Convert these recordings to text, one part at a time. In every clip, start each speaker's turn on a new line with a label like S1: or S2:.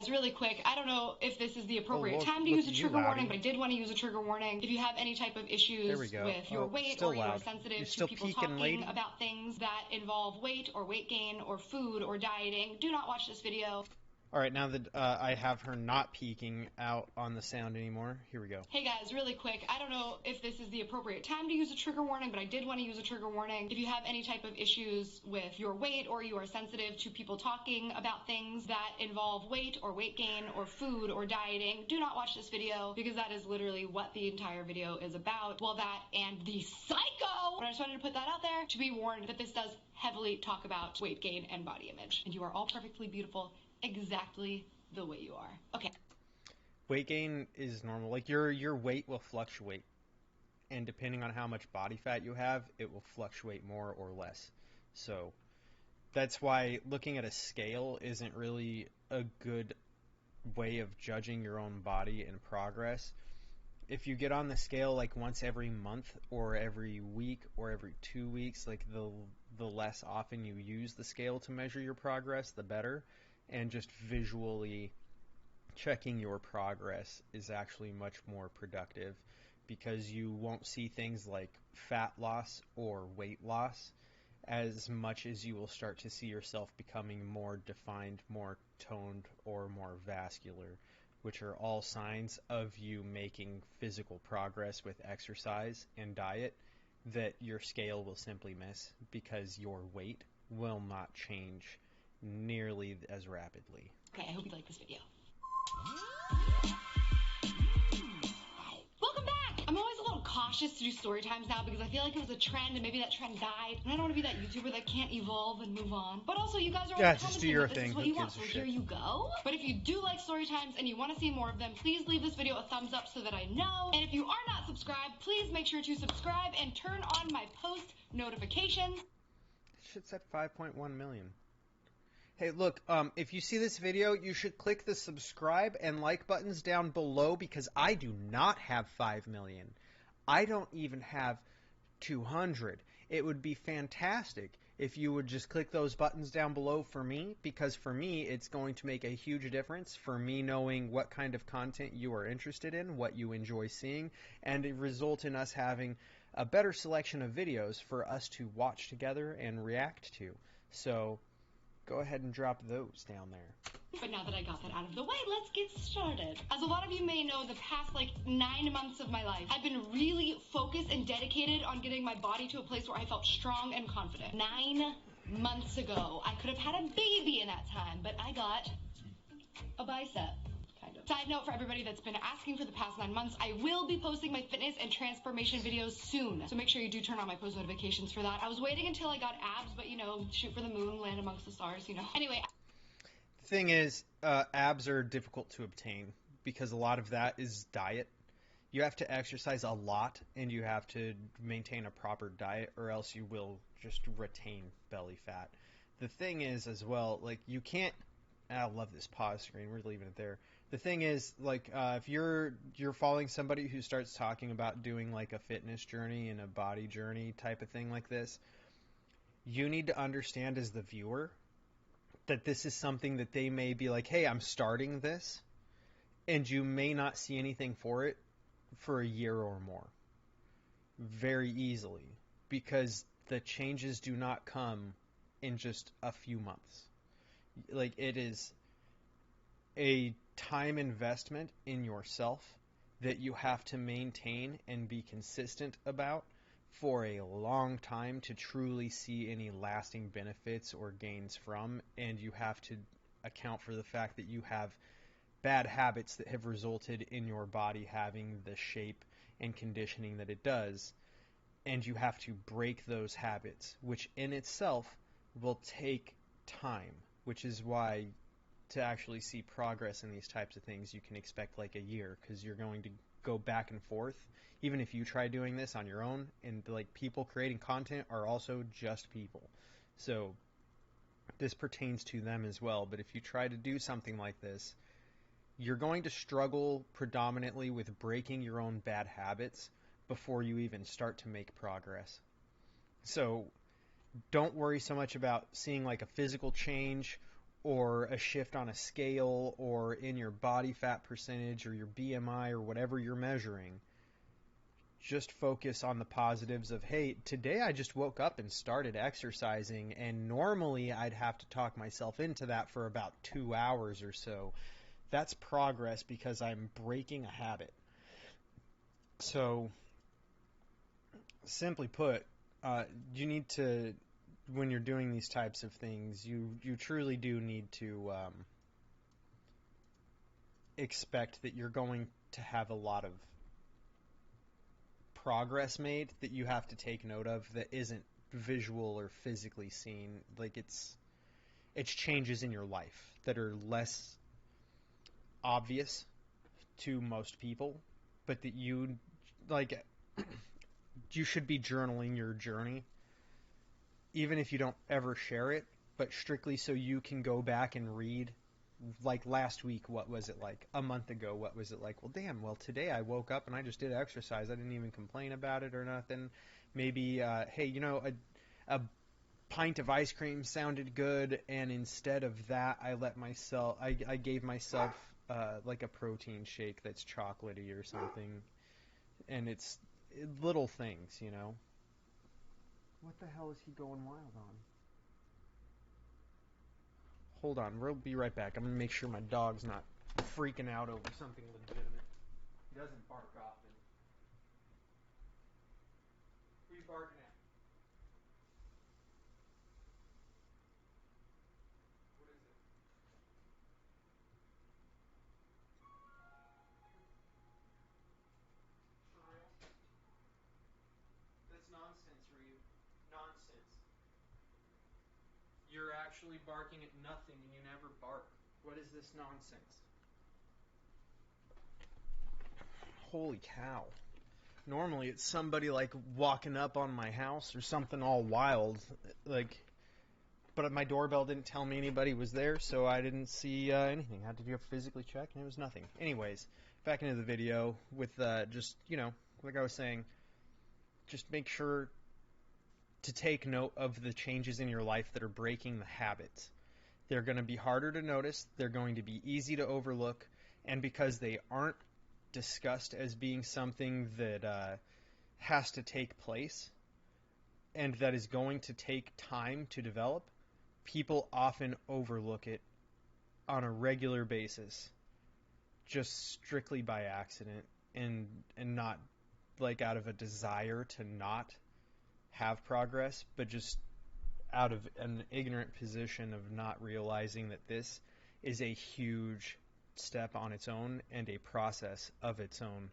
S1: Really quick, I don't know if this is the appropriate time to use a trigger warning, but I did want to use a trigger warning. If you have any type of issues with your weight or you are sensitive to people talking about things that involve weight or weight gain or food or dieting, do not watch this video.
S2: All right, now that I have her not peeking out on the sound anymore, here we go.
S1: Hey guys, really quick, I don't know if this is the appropriate time to use a trigger warning, but I did want to use a trigger warning. If you have any type of issues with your weight or you are sensitive to people talking about things that involve weight or weight gain or food or dieting, do not watch this video because that is literally what the entire video is about. Well, that and the psycho! But I just wanted to put that out there to be warned that this does heavily talk about weight gain and body image. And you are all perfectly beautiful exactly the way you are. Okay.
S2: Weight gain is normal. Like your weight will fluctuate, and depending on how much body fat you have, it will fluctuate more or less. So that's why looking at a scale isn't really a good way of judging your own body and progress. If you get on the scale like once every month or every week or every 2 weeks, like the less often you use the scale to measure your progress, the better. And just visually checking your progress is actually much more productive because you won't see things like fat loss or weight loss as much as you will start to see yourself becoming more defined, more toned, or more vascular, which are all signs of you making physical progress with exercise and diet that your scale will simply miss because your weight will not change nearly as rapidly.
S1: Okay, I hope you like this video. Welcome back! I'm always a little cautious to do story times now because I feel like it was a trend and maybe that trend died. And I don't want to be that YouTuber that can't evolve and move on. But also, you guys are always commenting that this is what you want, so here you go. But if you do like story times and you want to see more of them, please leave this video a thumbs up so that I know. And if you are not subscribed, please make sure to subscribe and turn on my post notifications.
S2: Shit's at 5.1 million. Hey, look, if you see this video, you should click the subscribe and like buttons down below because I do not have 5 million. I don't even have 200. It would be fantastic if you would just click those buttons down below for me, because for me, it's going to make a huge difference for me knowing what kind of content you are interested in, what you enjoy seeing, and it result in us having a better selection of videos for us to watch together and react to. So go ahead and drop those down there.
S1: But now that I got that out of the way, let's get started. As a lot of you may know, the past 9 months of my life, I've been really focused and dedicated on getting my body to a place where I felt strong and confident. 9 months ago, I could have had a baby in that time, but I got a bicep. Side note for everybody that's been asking for the past 9 months, I will be posting my fitness and transformation videos soon. So make sure you do turn on my post notifications for that. I was waiting until I got abs, but shoot for the moon, land amongst the stars, Anyway.
S2: The thing is, abs are difficult to obtain because a lot of that is diet. You have to exercise a lot and you have to maintain a proper diet or else you will just retain belly fat. The thing is as well, you can't, I love this pause screen, we're leaving it there. The thing is, if you're following somebody who starts talking about doing a fitness journey and a body journey type of thing like this, you need to understand as the viewer that this is something that they may be like, hey, I'm starting this, and you may not see anything for it for a year or more. Very easily. Because the changes do not come in just a few months. It is a time investment in yourself that you have to maintain and be consistent about for a long time to truly see any lasting benefits or gains from, and you have to account for the fact that you have bad habits that have resulted in your body having the shape and conditioning that it does, and you have to break those habits, which in itself will take time, which is why to actually see progress in these types of things, you can expect a year, because you're going to go back and forth. Even if you try doing this on your own, and people creating content are also just people. So this pertains to them as well. But if you try to do something like this, you're going to struggle predominantly with breaking your own bad habits before you even start to make progress. So don't worry so much about seeing a physical change or a shift on a scale or in your body fat percentage or your BMI or whatever you're measuring. Just focus on the positives of, hey, today I just woke up and started exercising, and normally I'd have to talk myself into that for about 2 hours or so. That's progress because I'm breaking a habit. So, simply put, you need to, when you're doing these types of things, you truly do need to expect that you're going to have a lot of progress made that you have to take note of that isn't visual or physically seen. Like it's changes in your life that are less obvious to most people, but that you like you should be journaling your journey even if you don't ever share it, but strictly so you can go back and read, like last week, what was it like? A month ago, what was it like? Well, damn, well, today I woke up and I just did exercise. I didn't even complain about it or nothing. Maybe, hey, a pint of ice cream sounded good, and instead of that, I gave myself like a protein shake that's chocolatey or something. And it's little things, you know. What the hell is he going wild on? Hold on, we'll be right back. I'm going to make sure my dog's not freaking out over something legitimate. He doesn't bark often. Who are you barking at? What is it? For real? That's nonsense, Ryu. Nonsense. You're actually barking at nothing and you never bark. What is this nonsense? Holy cow. Normally it's somebody like walking up on my house or something all wild, like, but my doorbell didn't tell me anybody was there, so I didn't see anything. I had to physically check, and it was nothing. Anyways, back into the video with just, like I was saying, just make sure to take note of the changes in your life that are breaking the habits. They're going to be harder to notice, they're going to be easy to overlook, and because they aren't discussed as being something that has to take place and that is going to take time to develop, people often overlook it on a regular basis just strictly by accident and not like out of a desire to not have progress, but just out of an ignorant position of not realizing that this is a huge step on its own and a process of its own,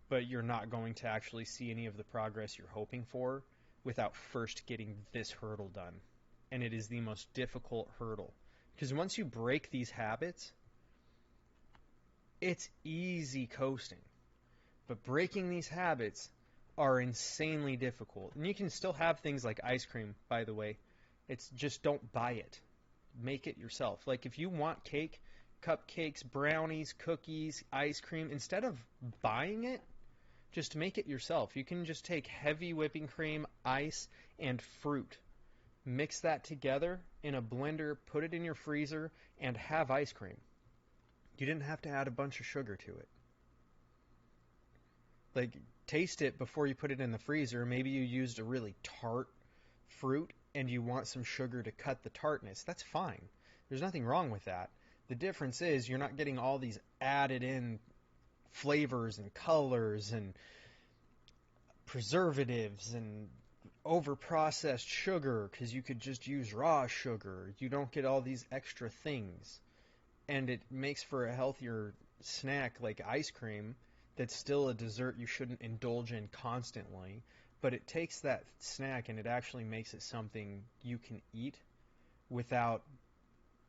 S2: but you're not going to actually see any of the progress you're hoping for without first getting this hurdle done. And it is the most difficult hurdle, because once you break these habits, it's easy coasting, but breaking these habits are insanely difficult. And you can still have things like ice cream, by the way. It's just don't buy it. Make it yourself. Like if you want cake, cupcakes, brownies, cookies, ice cream, instead of buying it, just make it yourself. You can just take heavy whipping cream, ice, and fruit. Mix that together in a blender, put it in your freezer, and have ice cream. You didn't have to add a bunch of sugar to it. Like, taste it before you put it in the freezer. Maybe you used a really tart fruit and you want some sugar to cut the tartness. That's fine. There's nothing wrong with that. The difference is you're not getting all these added in flavors and colors and preservatives and over-processed sugar because you could just use raw sugar. You don't get all these extra things. And it makes for a healthier snack like ice cream that's still a dessert you shouldn't indulge in constantly. But it takes that snack and it actually makes it something you can eat without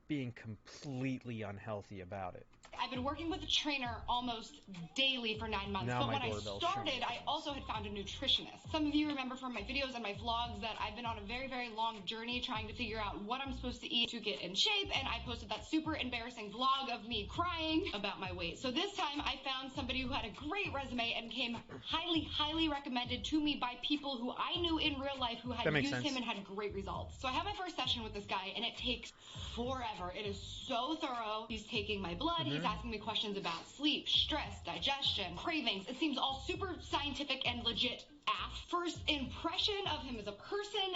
S2: being completely unhealthy about it.
S1: I've been working with a trainer almost daily for 9 months,
S2: Now
S1: but
S2: my
S1: when I
S2: doorbell's
S1: started,
S2: showing
S1: I also had found a nutritionist. Some of you remember from my videos and my vlogs that I've been on a very, very long journey trying to figure out what I'm supposed to eat to get in shape, and I posted that super embarrassing vlog of me crying about my weight. So this time I found somebody who had a great resume and came highly, highly recommended to me by people who I knew in real life who had
S2: That makes
S1: used
S2: sense.
S1: him and had great results. So I had my first session with this guy, and it takes forever. It is so thorough. He's taking my blood. He's asking me questions about sleep, stress, digestion, cravings. It seems all super scientific and legit. First impression of him as a person,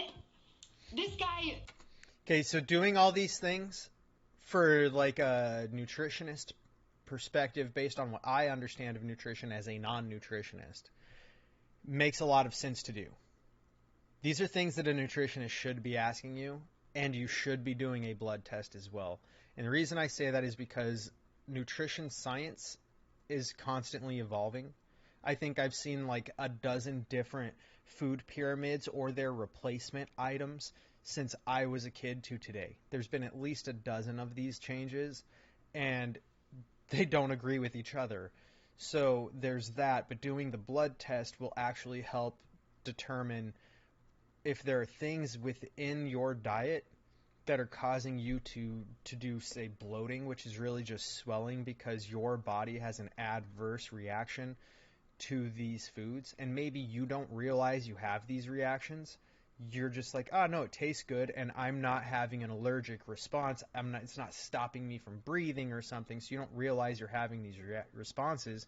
S1: this guy.
S2: Okay, so doing all these things for like a nutritionist perspective based on what I understand of nutrition as a non-nutritionist makes a lot of sense to do. These are things that a nutritionist should be asking you, and you should be doing a blood test as well. And the reason I say that is because nutrition science is constantly evolving. I think I've seen like a dozen different food pyramids or their replacement items since I was a kid to today. There's been at least a dozen of these changes, and they don't agree with each other. So there's that, but doing the blood test will actually help determine if there are things within your diet that are causing you to do, say, bloating, which is really just swelling because your body has an adverse reaction to these foods, and maybe you don't realize you have these reactions. You're just like, oh no, it tastes good, and I'm not having an allergic response. It's not stopping me from breathing or something. So you don't realize you're having these responses,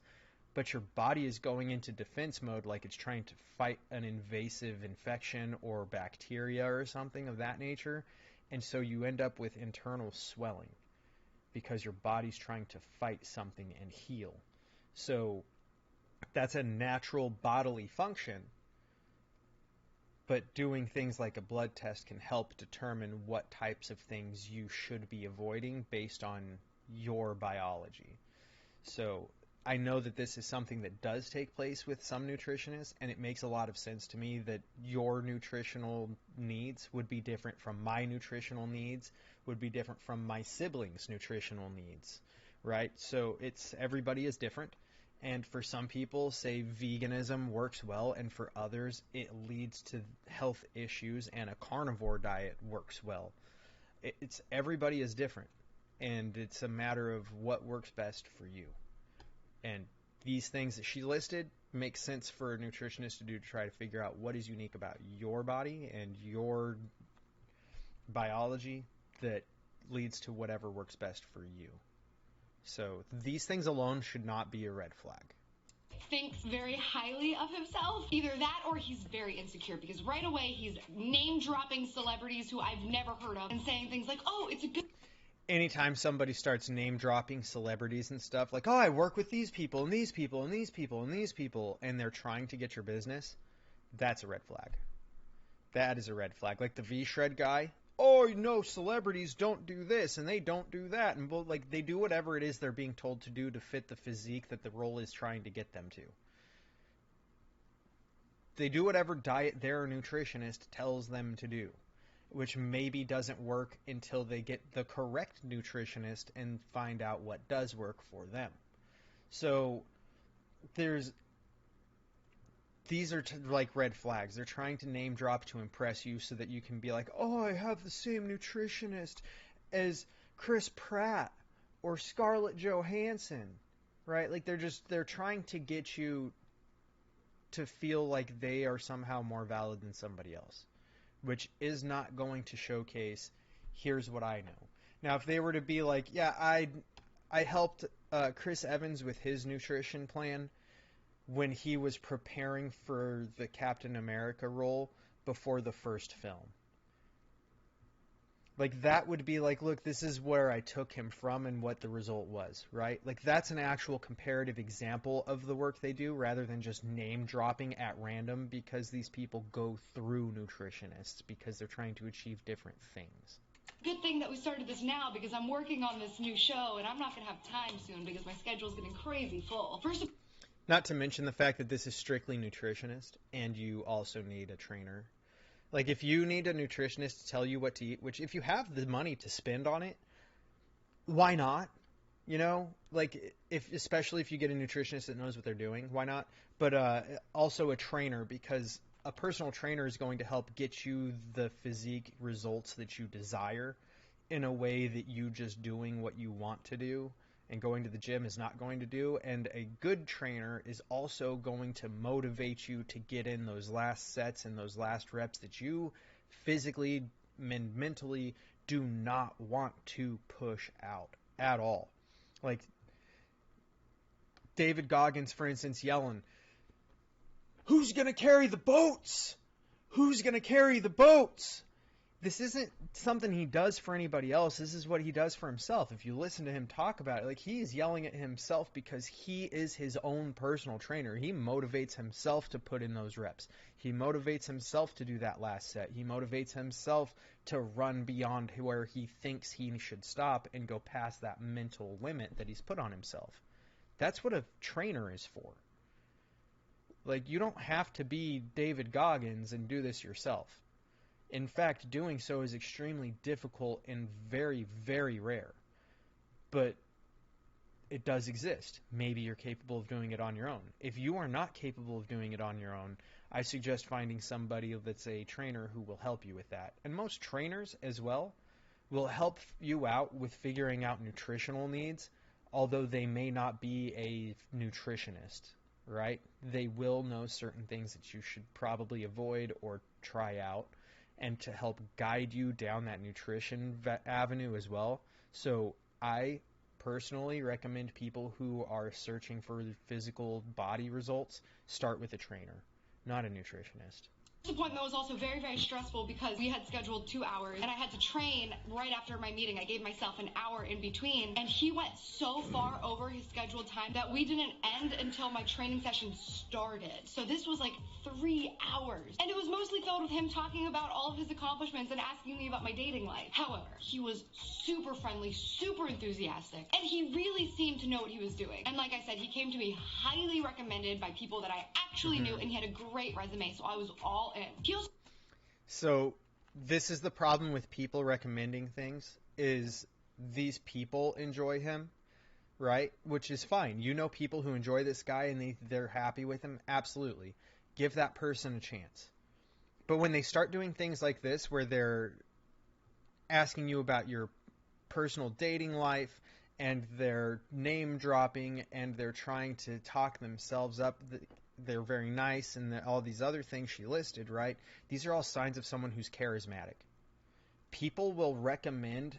S2: but your body is going into defense mode, like it's trying to fight an invasive infection or bacteria or something of that nature. And so you end up with internal swelling because your body's trying to fight something and heal. So that's a natural bodily function, but doing things like a blood test can help determine what types of things you should be avoiding based on your biology. So I know that this is something that does take place with some nutritionists, and it makes a lot of sense to me that your nutritional needs would be different from my nutritional needs, would be different from my siblings' nutritional needs, right? So everybody is different. And for some people, say veganism works well, and for others, it leads to health issues, and a carnivore diet works well. Everybody is different, and it's a matter of what works best for you. And these things that she listed make sense for a nutritionist to do to try to figure out what is unique about your body and your biology that leads to whatever works best for you. So these things alone should not be a red flag.
S1: Thinks very highly of himself. Either that or he's very insecure, because right away he's name dropping celebrities who I've never heard of and saying things like, oh, it's a good.
S2: Anytime somebody starts name dropping celebrities and stuff, like, oh, I work with these people and these people and these people and these people, and they're trying to get your business, that's a red flag. That is a red flag. Like the V-Shred guy, oh, no, celebrities don't do this and they don't do that. And like they do whatever it is they're being told to do to fit the physique that the role is trying to get them to. They do whatever diet their nutritionist tells them to do, which maybe doesn't work until they get the correct nutritionist and find out what does work for them. So these are like red flags. They're trying to name drop to impress you so that you can be like, oh, I have the same nutritionist as Chris Pratt or Scarlett Johansson, right? Like they're trying to get you to feel like they are somehow more valid than somebody else, which is not going to showcase, here's what I know. Now, if they were to be like, yeah, I helped Chris Evans with his nutrition plan when he was preparing for the Captain America role before the first film. Like, that would be like, look, this is where I took him from and what the result was, right? Like, that's an actual comparative example of the work they do rather than just name dropping at random, because these people go through nutritionists because they're trying to achieve different things.
S1: Good thing that we started this now, because I'm working on this new show and I'm not going to have time soon because my schedule's getting crazy full.
S2: Not to mention the fact that this is strictly nutritionist, and you also need a trainer. Like, if you need a nutritionist to tell you what to eat, which if you have the money to spend on it, why not? You know, like especially if you get a nutritionist that knows what they're doing, why not? But also a trainer, because a personal trainer is going to help get you the physique results that you desire in a way that you just doing what you want to do and going to the gym is not going to do. And a good trainer is also going to motivate you to get in those last sets and those last reps that you physically and mentally do not want to push out at all. Like David Goggins, for instance, yelling, "Who's going to carry the boats? Who's going to carry the boats?" This isn't something he does for anybody else. This is what he does for himself. If you listen to him talk about it, like, he is yelling at himself because he is his own personal trainer. He motivates himself to put in those reps. He motivates himself to do that last set. He motivates himself to run beyond where he thinks he should stop and go past that mental limit that he's put on himself. That's what a trainer is for. Like, you don't have to be David Goggins and do this yourself. In fact, doing so is extremely difficult and very, very rare. But it does exist. Maybe you're capable of doing it on your own. If you are not capable of doing it on your own, I suggest finding somebody that's a trainer who will help you with that. And most trainers as well will help you out with figuring out nutritional needs, although they may not be a nutritionist, right? They will know certain things that you should probably avoid or try out, and to help guide you down that nutrition avenue as well. So I personally recommend people who are searching for physical body results start with a trainer, not a nutritionist.
S1: The appointment was also very, very stressful because we had scheduled 2 hours and I had to train right after my meeting. I gave myself an hour in between, and he went so far over his scheduled time that we didn't end until my training session started. So this was like 3 hours, and it was mostly filled with him talking about all of his accomplishments and asking me about my dating life. However, he was super friendly, super enthusiastic, and he really seemed to know what he was doing. And like I said, he came to me highly recommended by people that I actually knew, and he had a great resume, so I was all in.
S2: So this is the problem with people recommending things, is these people enjoy him, right? Which is fine. You know people who enjoy this guy and they're happy with him. Absolutely. Give that person a chance. But when they start doing things like this, where they're asking you about your personal dating life and they're name dropping and they're trying to talk themselves up, they're very nice and all these other things she listed, right? These are all signs of someone who's charismatic. People will recommend,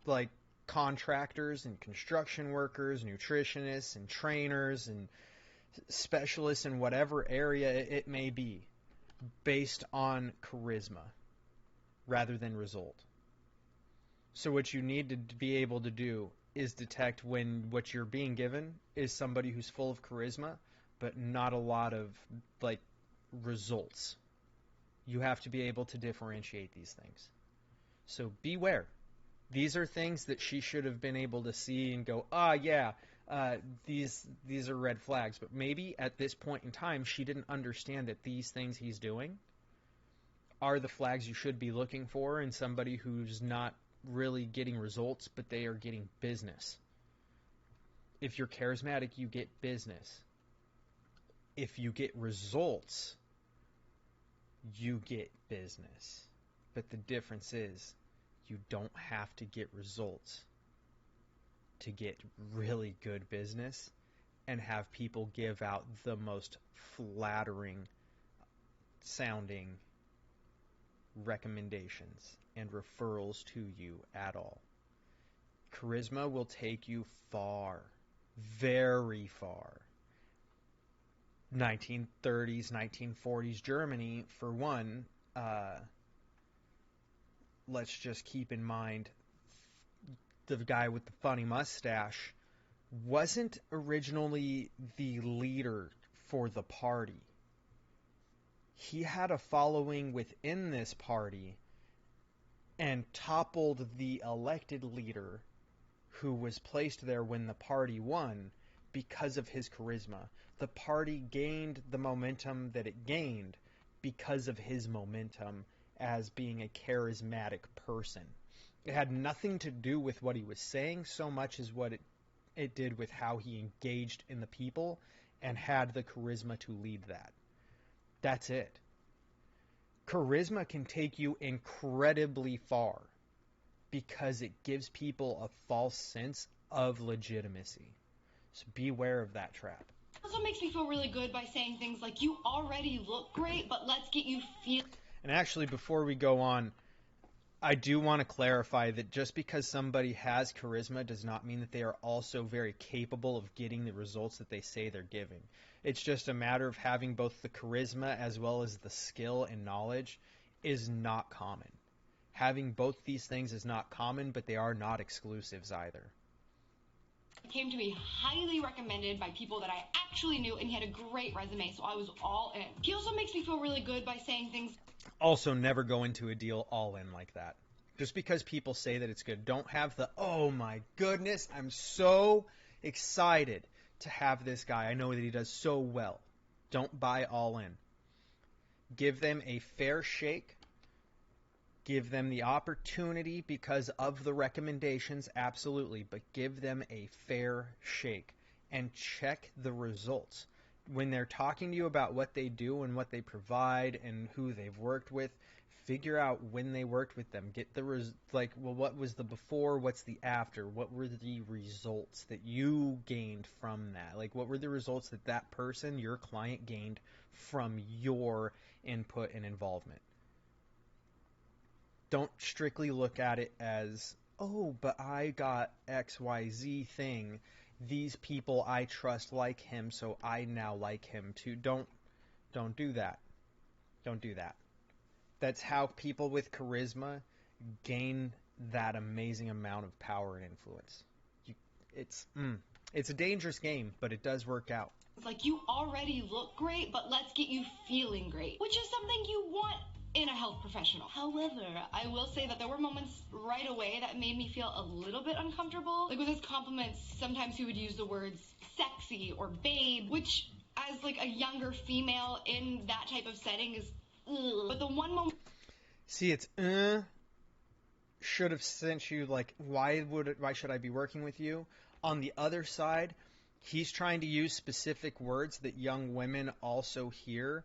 S2: like, contractors and construction workers, nutritionists and trainers and specialists in whatever area it may be, based on charisma rather than result. So what you need to be able to do is detect when what you're being given is somebody who's full of charisma but not a lot of, like, results. You have to be able to differentiate these things. So beware. These are things that she should have been able to see and go, these are red flags. But maybe at this point in time, she didn't understand that these things he's doing are the flags you should be looking for in somebody who's not really getting results, but they are getting business. If you're charismatic, you get business. If you get results, you get business. But the difference is, you don't have to get results to get really good business and have people give out the most flattering sounding recommendations and referrals to you at all. Charisma will take you far, very far. 1930s, 1940s Germany, for one, let's just keep in mind the guy with the funny mustache wasn't originally the leader for the party. He had a following within this party and toppled the elected leader who was placed there when the party won because of his charisma. The party gained the momentum that it gained because of his momentum as being a charismatic person. It had nothing to do with what he was saying so much as what it did with how he engaged in the people and had the charisma to lead that. That's it. Charisma can take you incredibly far because it gives people a false sense of legitimacy. So beware of that trap.
S1: It also makes me feel really good by saying things like, you already look great, but let's get you feel.
S2: And actually, before we go on, I do want to clarify that just because somebody has charisma does not mean that they are also very capable of getting the results that they say they're giving. It's just a matter of having both the charisma as well as the skill and knowledge is not common. Having both these things is not common, but they are not exclusives either.
S1: It came to me highly recommended by people that I actually knew, and he had a great resume, so I was all in. He also makes me feel really good by saying things.
S2: Also, never go into a deal all in like that. Just because people say that it's good, don't have the, oh my goodness, I'm so excited to have this guy. I know that he does so well. Don't buy all in. Give them a fair shake. Give them the opportunity because of the recommendations, absolutely, but give them a fair shake and check the results. When they're talking to you about what they do and what they provide and who they've worked with, figure out when they worked with them. Get the what was the before, what's the after, what were the results that you gained from that? Like, what were the results that that person, your client, gained from your input and involvement? Don't strictly look at it as, oh, but I got XYZ thing. These people I trust like him, so I now like him too. Don't do that. Don't do that. That's how people with charisma gain that amazing amount of power and influence. It's a dangerous game, but it does work out.
S1: It's like, you already look great, but let's get you feeling great, which is something you want in a health professional. However, I will say that there were moments right away that made me feel a little bit uncomfortable. Like with his compliments, sometimes he would use the words sexy or babe, which as like a younger female in that type of setting is ugh. But the one moment...
S2: See, it's should have sent you like, why should I be working with you? On the other side, he's trying to use specific words that young women also hear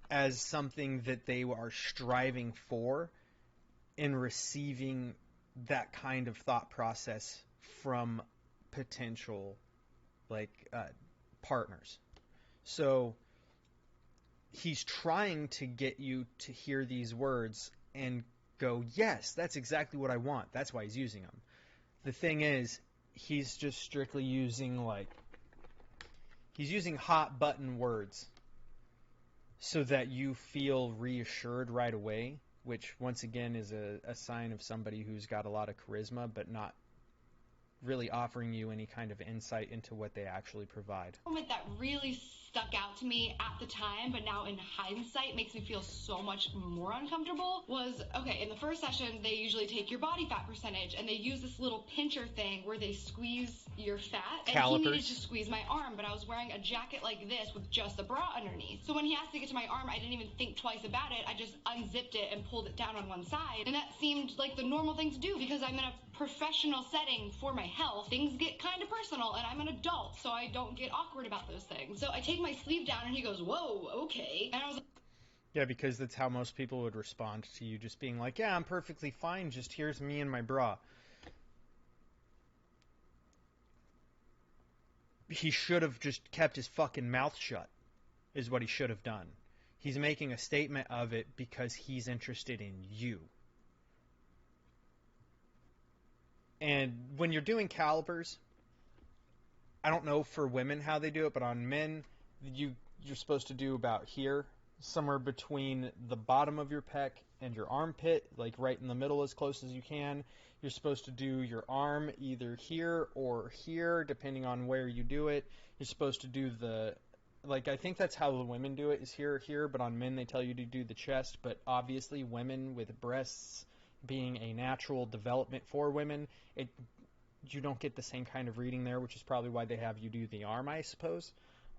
S2: as something that they are striving for in receiving that kind of thought process from potential partners. So he's trying to get you to hear these words and go, yes, that's exactly what I want. That's why he's using them. The thing is, he's just strictly using he's using hot button words so that you feel reassured right away, which once again is a sign of somebody who's got a lot of charisma but not really offering you any kind of insight into what they actually provide.
S1: Moment that really stuck out to me at the time, but now in hindsight makes me feel so much more uncomfortable, was, okay, in the first session, they usually take your body fat percentage, and they use this little pincher thing where they squeeze your fat, and
S2: Calipers.
S1: he needed to squeeze my arm, but I was wearing a jacket like this with just a bra underneath. So when he asked to get to my arm, I didn't even think twice about it. I just unzipped it and pulled it down on one side, and that seemed like the normal thing to do because I'm in a professional setting for my health. Things get kind of personal, and I'm an adult, so I don't get awkward about those things. So I take my sleeve down, and he goes, whoa, okay. And I was like,
S2: yeah, because that's how most people would respond to you just being like, yeah, I'm perfectly fine, just here's me and my bra. He should have just kept his fucking mouth shut, is what he should have done. He's making a statement of it because he's interested in you. And when you're doing calipers, I don't know for women how they do it, but on men, you're supposed to do about here, somewhere between the bottom of your pec and your armpit, like right in the middle as close as you can. You're supposed to do your arm either here or here, depending on where you do it. You're supposed to do I think that's how the women do it, is here or here, but on men they tell you to do the chest. But obviously women with breasts being a natural development for women, you don't get the same kind of reading there, which is probably why they have you do the arm, I suppose.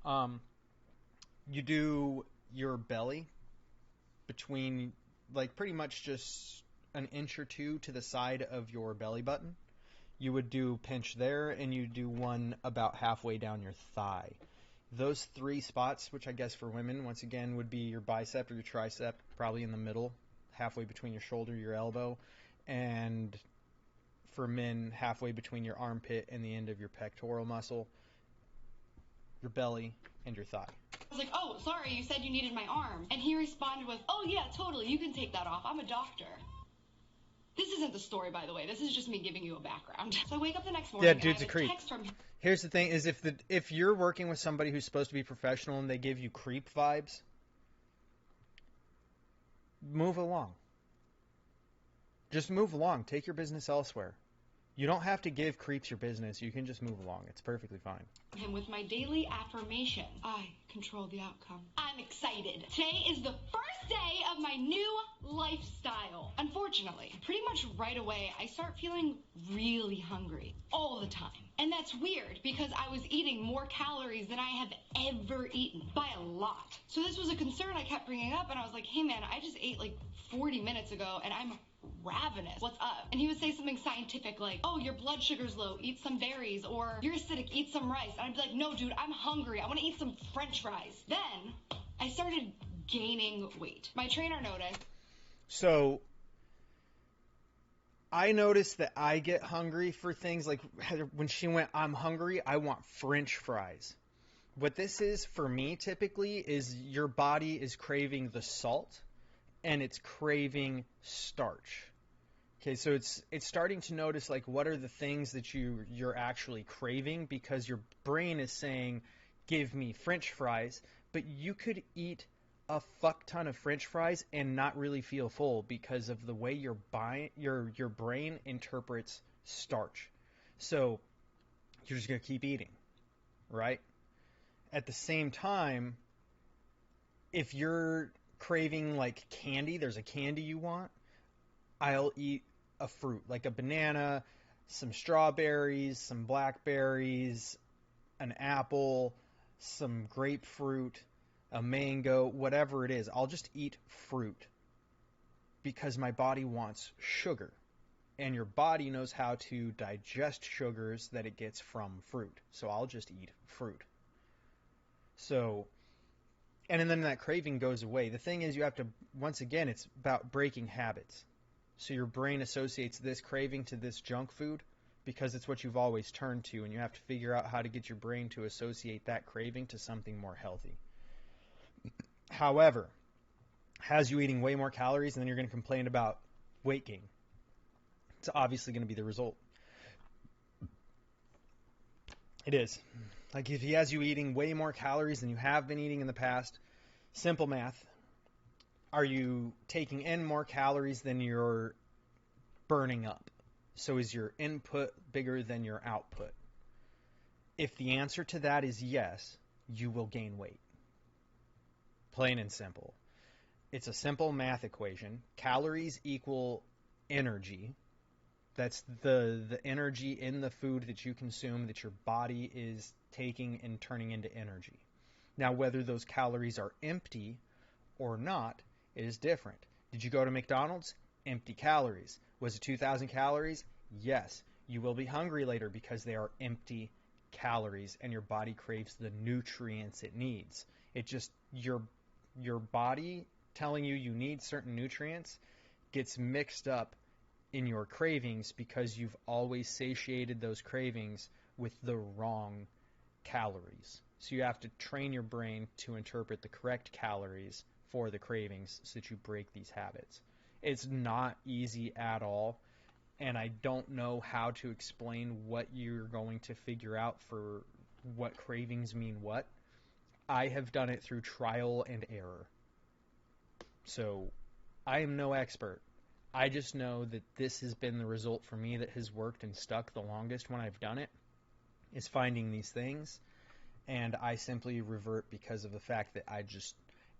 S2: You do your belly between, pretty much just an inch or two to the side of your belly button. You would do pinch there, and you do one about halfway down your thigh. Those 3 spots, which I guess for women, once again, would be your bicep or your tricep, probably in the middle, halfway between your shoulder, your elbow, and for men, halfway between your armpit and the end of your pectoral muscle, your belly, and your thigh.
S1: I was like, oh, sorry, you said you needed my arm. And he responded with, oh, yeah, totally, you can take that off. I'm a doctor. This isn't the story, by the way. This is just me giving you a background. So I wake up the next morning.
S2: Yeah, dude's
S1: and
S2: a
S1: I have
S2: creep.
S1: text from him.
S2: Here's the thing: is if you're working with somebody who's supposed to be professional and they give you creep vibes, move along. Just move along. Take your business elsewhere. You don't have to give creeps your business. You can just move along. It's perfectly fine.
S1: Him with my daily affirmation. I control the outcome. I'm excited. Today is the first day of my new lifestyle. Unfortunately, pretty much right away, I start feeling really hungry all the time. And that's weird because I was eating more calories than I have ever eaten by a lot. So this was a concern I kept bringing up, and I was like, hey man, I just ate like 40 minutes ago and I'm ravenous. What's up? And he would say something scientific like, oh, your blood sugar's low, eat some berries, or you're acidic, eat some rice. And I'd be like, no, dude, I'm hungry. I want to eat some French fries. Then I started gaining weight. My trainer noticed.
S2: So I noticed that I get hungry for things like when she went, I'm hungry, I want French fries. What this is for me typically is your body is craving the salt and it's craving starch. Okay, so it's starting to notice like what are the things that you're actually craving, because your brain is saying, give me French fries, but you could eat a fuck ton of French fries and not really feel full because of the way your brain interprets starch. So you're just going to keep eating, right? At the same time, if you're craving like candy, there's a candy you want, I'll eat a fruit, like a banana, some strawberries, some blackberries, an apple, some grapefruit, a mango, whatever it is. I'll just eat fruit because my body wants sugar. And your body knows how to digest sugars that it gets from fruit. So I'll just eat fruit. So, and then that craving goes away. The thing is, you have to, once again, it's about breaking habits. So your brain associates this craving to this junk food because it's what you've always turned to, and you have to figure out how to get your brain to associate that craving to something more healthy. However, has you eating way more calories, and then you're going to complain about weight gain. It's obviously going to be the result. It is. Like if he has you eating way more calories than you have been eating in the past, simple math, are you taking in more calories than you're burning up? So is your input bigger than your output? If the answer to that is yes, you will gain weight. Plain and simple. It's a simple math equation. Calories equal energy. That's the energy in the food that you consume that your body is taking and turning into energy. Now, whether those calories are empty or not is different. Did you go to McDonald's? Empty calories. Was it 2,000 calories? Yes. You will be hungry later because they are empty calories and your body craves the nutrients it needs. It just, your body telling you need certain nutrients gets mixed up in your cravings because you've always satiated those cravings with the wrong calories. So you have to train your brain to interpret the correct calories for the cravings so that you break these habits. It's not easy at all, and I don't know how to explain what you're going to figure out for what cravings mean what. I have done it through trial and error. So I am no expert. I just know that this has been the result for me that has worked and stuck the longest when I've done it, is finding these things, and I simply revert because of the fact that I just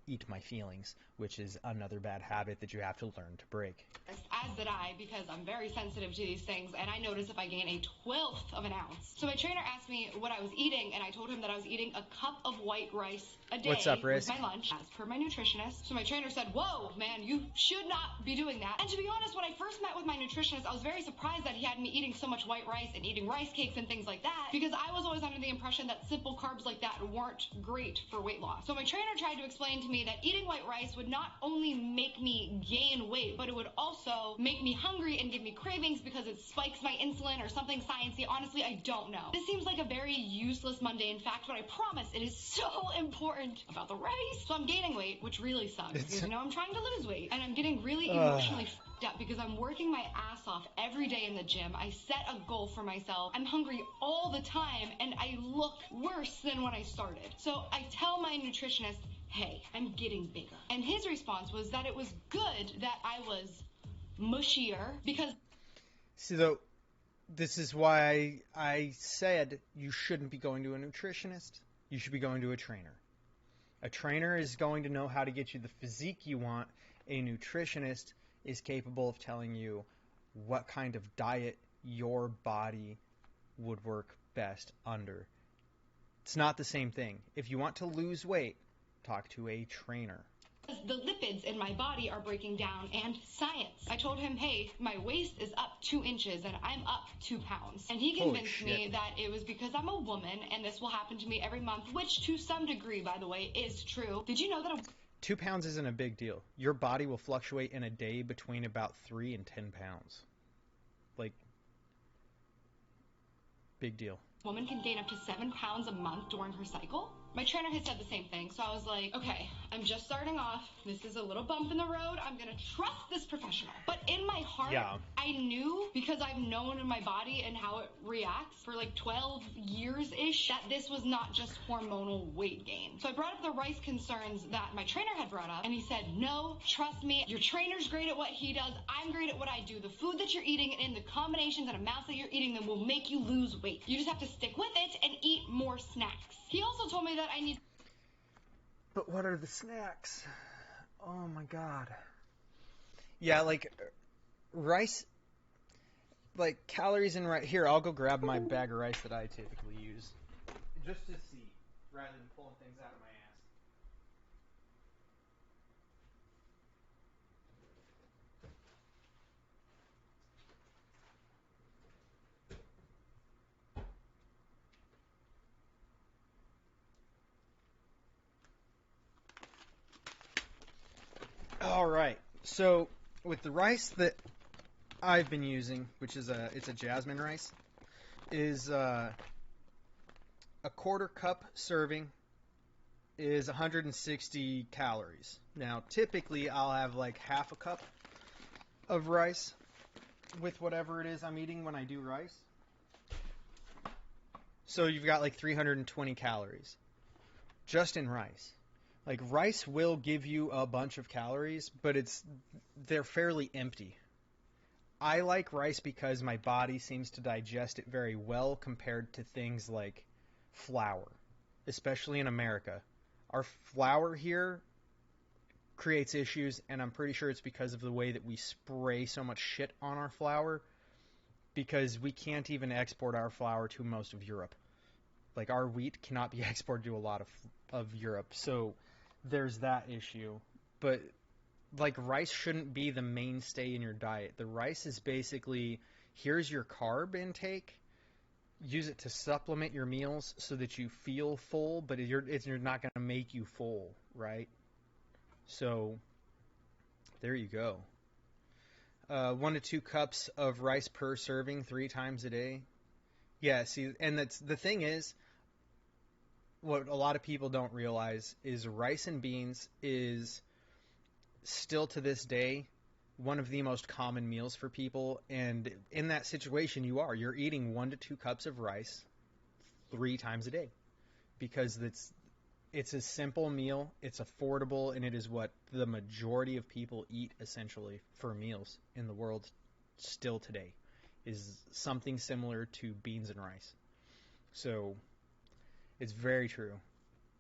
S2: eat my feelings, which is another bad habit that you have to learn to break.
S1: as did I, because I'm very sensitive to these things, and I noticed if I gain a 1/12 of an ounce. So my trainer asked me what I was eating, and I told him that I was eating a cup of white rice a day.
S2: What's up, Risk?
S1: With my lunch, as per my nutritionist. So my trainer said, whoa, man, you should not be doing that. And to be honest, when I first met with my nutritionist, I was very surprised that he had me eating so much white rice and eating rice cakes and things like that, because I was always under the impression that simple carbs like that weren't great for weight loss. So my trainer tried to explain to me that eating white rice would not only make me gain weight, but it would also make me hungry and give me cravings because it spikes my insulin or something sciencey. Honestly, I don't know. This seems like a very useless, mundane fact, but I promise it is so important about the rice. So I'm gaining weight, which really sucks, because I'm trying to lose weight, and I'm getting really emotionally f***ed up because I'm working my ass off every day in the gym. I set a goal for myself. I'm hungry all the time, and I look worse than when I started. So I tell my nutritionist, hey, I'm getting bigger. And his response was that it was good that I was mushier because...
S2: So this is why I said you shouldn't be going to a nutritionist. You should be going to a trainer. A trainer is going to know how to get you the physique you want. A nutritionist is capable of telling you what kind of diet your body would work best under. It's not the same thing. If you want to lose weight, talk to a trainer.
S1: The lipids in my body are breaking down, and science. I told him, hey, my waist is up 2 inches and I'm up 2 pounds. And he convinced me that it was because I'm a woman and this will happen to me every month, which to some degree, by the way, is true. Did you know that
S2: 2 pounds isn't a big deal. Your body will fluctuate in a day between about 3 and 10 pounds. Like, big deal.
S1: A woman can gain up to 7 pounds a month during her cycle? My trainer had said the same thing, so I was like, okay, I'm just starting off. This is a little bump in the road. I'm going to trust this professional. But in my heart, I knew, because I've known in my body and how it reacts for like 12 years-ish, that this was not just hormonal weight gain. So I brought up the rice concerns that my trainer had brought up, and he said, no, trust me, your trainer's great at what he does. I'm great at what I do. The food that you're eating and the combinations and amounts that you're eating them will make you lose weight. You just have to stick with it and eat more snacks. He also told me that I need...
S2: But what are the snacks? Oh my god. Yeah, like, rice... Like, calories in rice... Here, I'll go grab my bag of rice that I typically use. Just to see, rather than pulling things out of my ass. Alright, so with the rice that I've been using, which is it's a jasmine rice, is a 1/4 cup serving is 160 calories. Now, typically, I'll have like half a cup of rice with whatever it is I'm eating when I do rice. So you've got like 320 calories just in rice. Like, rice will give you a bunch of calories, but they're fairly empty. I like rice because my body seems to digest it very well compared to things like flour, especially in America. Our flour here creates issues, and I'm pretty sure it's because of the way that we spray so much shit on our flour, because we can't even export our flour to most of Europe. Like, our wheat cannot be exported to a lot of Europe, so there's that issue. But, like, rice shouldn't be the mainstay in your diet. The rice is basically, here's your carb intake, use it to supplement your meals so that you feel full, but you're not going to make you full, right? So, there you go. 1 to 2 cups of rice per serving 3 times a day. Yeah, see, and that's the thing is, what a lot of people don't realize is rice and beans is still to this day one of the most common meals for people, and in that situation you're eating 1 to 2 cups of rice 3 times a day, because it's a simple meal, it's affordable, and it is what the majority of people eat essentially for meals in the world still today, is something similar to beans and rice. So it's very true.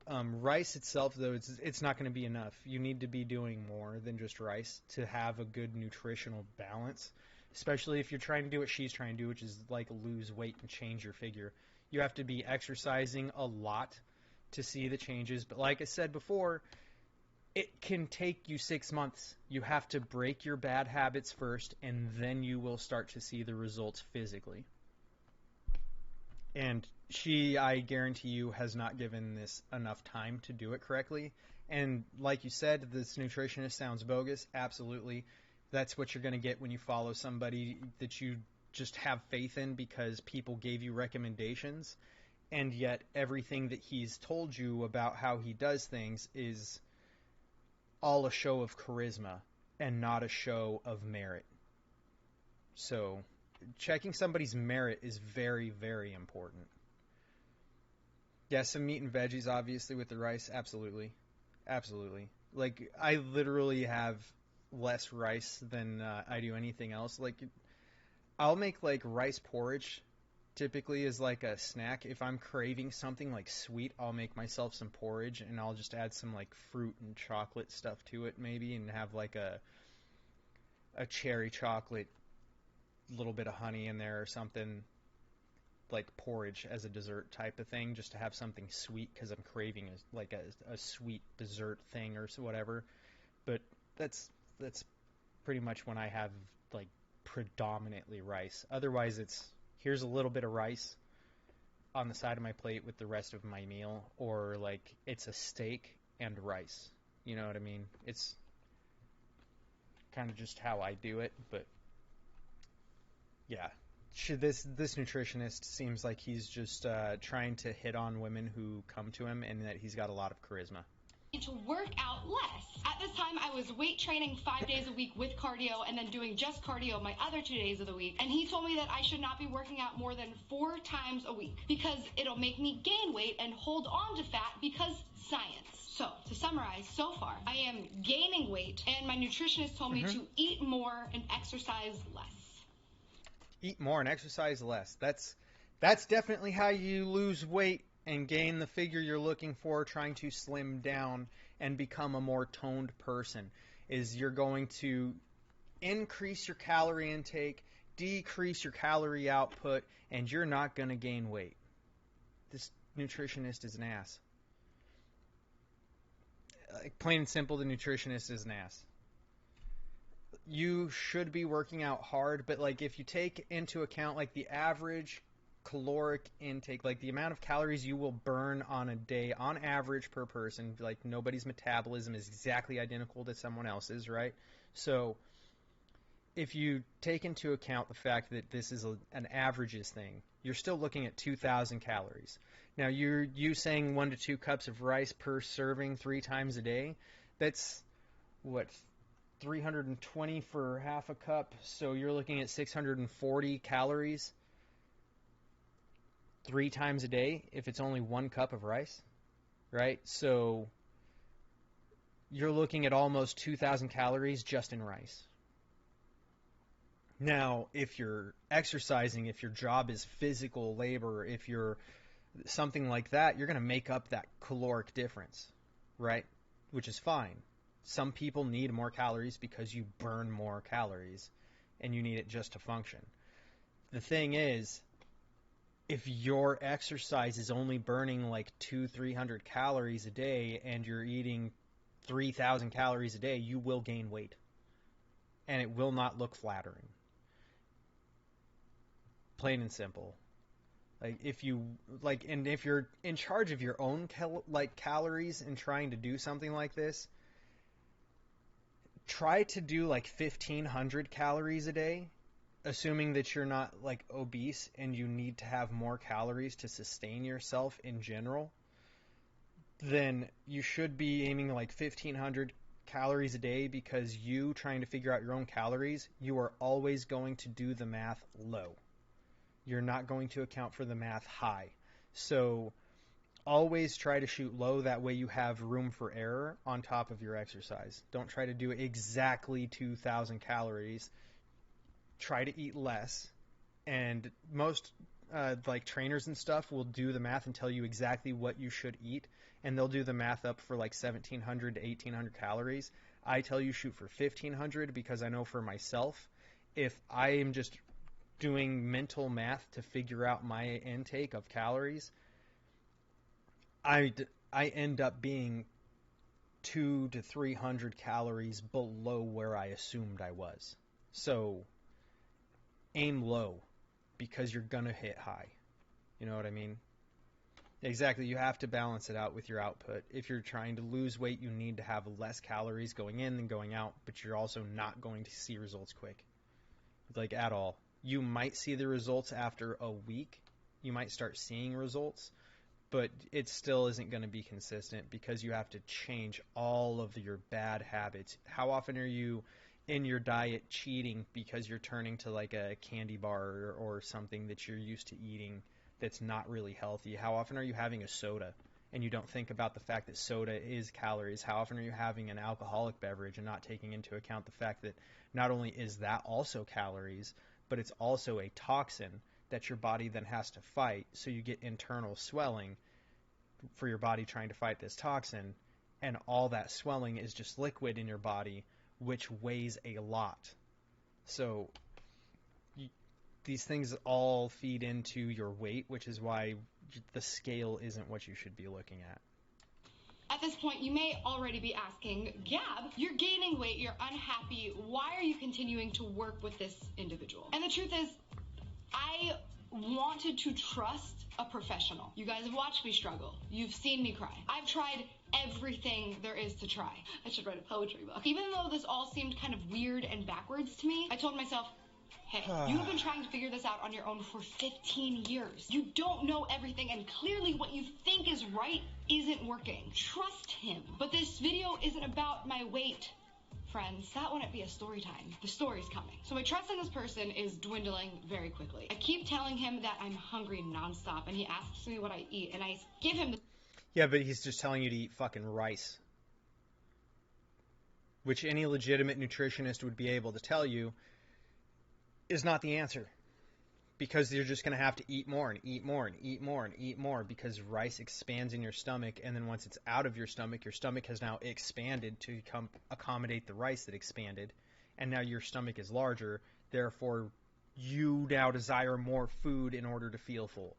S2: Rice itself, though, it's not going to be enough. You need to be doing more than just rice to have a good nutritional balance, especially if you're trying to do what she's trying to do, which is like lose weight and change your figure. You have to be exercising a lot to see the changes. But like I said before, it can take you 6 months. You have to break your bad habits first, and then you will start to see the results physically. And she, I guarantee you, has not given this enough time to do it correctly. And like you said, this nutritionist sounds bogus. Absolutely. That's what you're going to get when you follow somebody that you just have faith in because people gave you recommendations. And yet everything that he's told you about how he does things is all a show of charisma and not a show of merit. So checking somebody's merit is very, very important. Yeah, some meat and veggies, obviously, with the rice. Absolutely. Absolutely. Like, I literally have less rice than I do anything else. Like, I'll make, like, rice porridge typically is like a snack. If I'm craving something, like, sweet, I'll make myself some porridge, and I'll just add some, like, fruit and chocolate stuff to it, maybe, and have, like, a cherry chocolate, little bit of honey in there or something, like porridge as a dessert type of thing, just to have something sweet because I'm craving a sweet dessert thing or whatever. But that's pretty much when I have like predominantly rice. Otherwise, it's here's a little bit of rice on the side of my plate with the rest of my meal, or like it's a steak and rice. You know what I mean? It's kind of just how I do it, but yeah. This nutritionist seems like he's just trying to hit on women who come to him, and that he's got a lot of charisma.
S1: To work out less. At this time, I was weight training 5 days a week with cardio and then doing just cardio my other 2 days of the week. And he told me that I should not be working out more than 4 times a week because it'll make me gain weight and hold on to fat because science. So, to summarize, so far, I am gaining weight, and my nutritionist told me to eat more and exercise less.
S2: Eat more and exercise less. That's definitely how you lose weight and gain the figure you're looking for, trying to slim down and become a more toned person. Is you're going to increase your calorie intake, decrease your calorie output, and you're not going to gain weight. This nutritionist is an ass. Like, plain and simple, the nutritionist is an ass. You should be working out hard, but like if you take into account like the average caloric intake, like the amount of calories you will burn on a day on average per person, like nobody's metabolism is exactly identical to someone else's, right? So if you take into account the fact that this is an averages thing, you're still looking at 2,000 calories. Now you saying 1 to 2 cups of rice per serving 3 times a day, that's what, 320 for half a cup, so you're looking at 640 calories 3 times a day if it's only 1 cup of rice, right? So you're looking at almost 2,000 calories just in rice. Now, if you're exercising, if your job is physical labor, if you're something like that, you're going to make up that caloric difference, right? Which is fine. Some people need more calories because you burn more calories and you need it just to function. The thing is, if your exercise is only burning like 200-300 calories a day and you're eating 3,000 calories a day, you will gain weight. And it will not look flattering. Plain and simple. Like if you're in charge of your own calories and trying to do something like this, try to do like 1,500 calories a day, assuming that you're not like obese and you need to have more calories to sustain yourself in general. Then you should be aiming like 1,500 calories a day, because you trying to figure out your own calories, you are always going to do the math low. You're not going to account for the math high. So always try to shoot low. That way you have room for error on top of your exercise. Don't try to do exactly 2,000 calories. Try to eat less. And most like trainers and stuff will do the math and tell you exactly what you should eat, and they'll do the math up for like 1,700 to 1,800 calories. I tell you shoot for 1,500 because I know for myself, if I am just doing mental math to figure out my intake of calories, I end up being 200 to 300 calories below where I assumed I was. So aim low because you're going to hit high. You know what I mean? Exactly. You have to balance it out with your output. If you're trying to lose weight, you need to have less calories going in than going out, but you're also not going to see results quick. Like at all. You might see the results after a week. You might start seeing results, but it still isn't going to be consistent because you have to change all of your bad habits. How often are you in your diet cheating because you're turning to like a candy bar or something that you're used to eating that's not really healthy? How often are you having a soda and you don't think about the fact that soda is calories? How often are you having an alcoholic beverage and not taking into account the fact that not only is that also calories, but it's also a toxin that your body then has to fight, so you get internal swelling for your body trying to fight this toxin, and all that swelling is just liquid in your body, which weighs a lot. So these things all feed into your weight, which is why the scale isn't what you should be looking at.
S1: At this point, you may already be asking, Gab, you're gaining weight, you're unhappy, why are you continuing to work with this individual? And the truth is, I wanted to trust a professional. You guys have watched me struggle. You've seen me cry. I've tried everything there is to try. I should write a poetry book. Even though this all seemed kind of weird and backwards to me, I told myself, hey, you have been trying to figure this out on your own for 15 years. You don't know everything, and clearly what you think is right isn't working. Trust him. But this video isn't about my weight, friends. That wouldn't be a story time. The story's coming. So my trust in this person is dwindling very quickly. I keep telling him that I'm hungry nonstop, and he asks me what I eat, and I give him the...
S2: Yeah, but he's just telling you to eat fucking rice, which any legitimate nutritionist would be able to tell you is not the answer, because you're just going to have to eat more and eat more and eat more and eat more, because rice expands in your stomach, and then once it's out of your stomach has now expanded to accommodate the rice that expanded, and now your stomach is larger, therefore you now desire more food in order to feel full.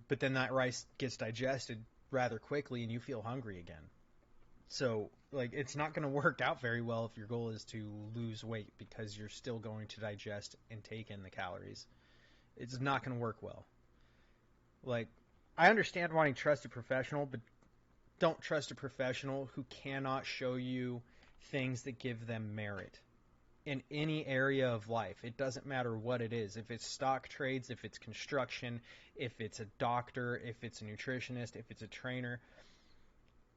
S2: But then that rice gets digested rather quickly and you feel hungry again. So, like, it's not going to work out very well if your goal is to lose weight, because you're still going to digest and take in the calories. It's not going to work well. Like, I understand wanting to trust a professional, but don't trust a professional who cannot show you things that give them merit in any area of life. It doesn't matter what it is. If it's stock trades, if it's construction, if it's a doctor, if it's a nutritionist, if it's a trainer.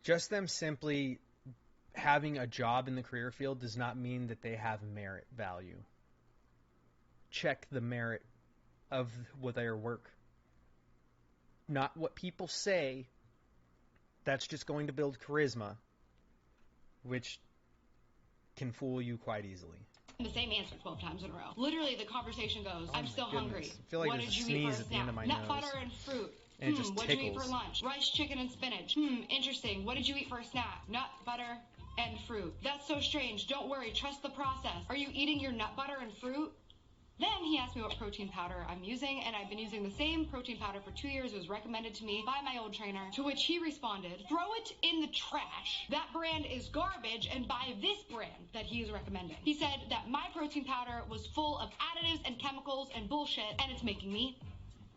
S2: Just them simply having a job in the career field does not mean that they have merit value. Check the merit of their work. Not what people say. That's just going to build charisma, which can fool you quite easily.
S1: The same answer 12 times in a row. Literally, the conversation goes, I'm still hungry.
S2: I feel like
S1: what
S2: there's
S1: did
S2: a
S1: you eat
S2: sneeze
S1: for a
S2: at the end
S1: snack?
S2: of my
S1: Nut
S2: nose.
S1: butter and fruit.
S2: And it just
S1: What did you eat
S2: tickles.
S1: for lunch? Rice, chicken, and spinach. Interesting. What did you eat for a snack? Nut, butter, and fruit. That's so strange. Don't worry. Trust the process. Are you eating your nut butter and fruit? Then he asked me what protein powder I'm using, and I've been using the same protein powder for 2 years. It was recommended to me by my old trainer, to which he responded, throw it in the trash. That brand is garbage, and buy this brand that he is recommending. He said that my protein powder was full of additives and chemicals and bullshit, and it's making me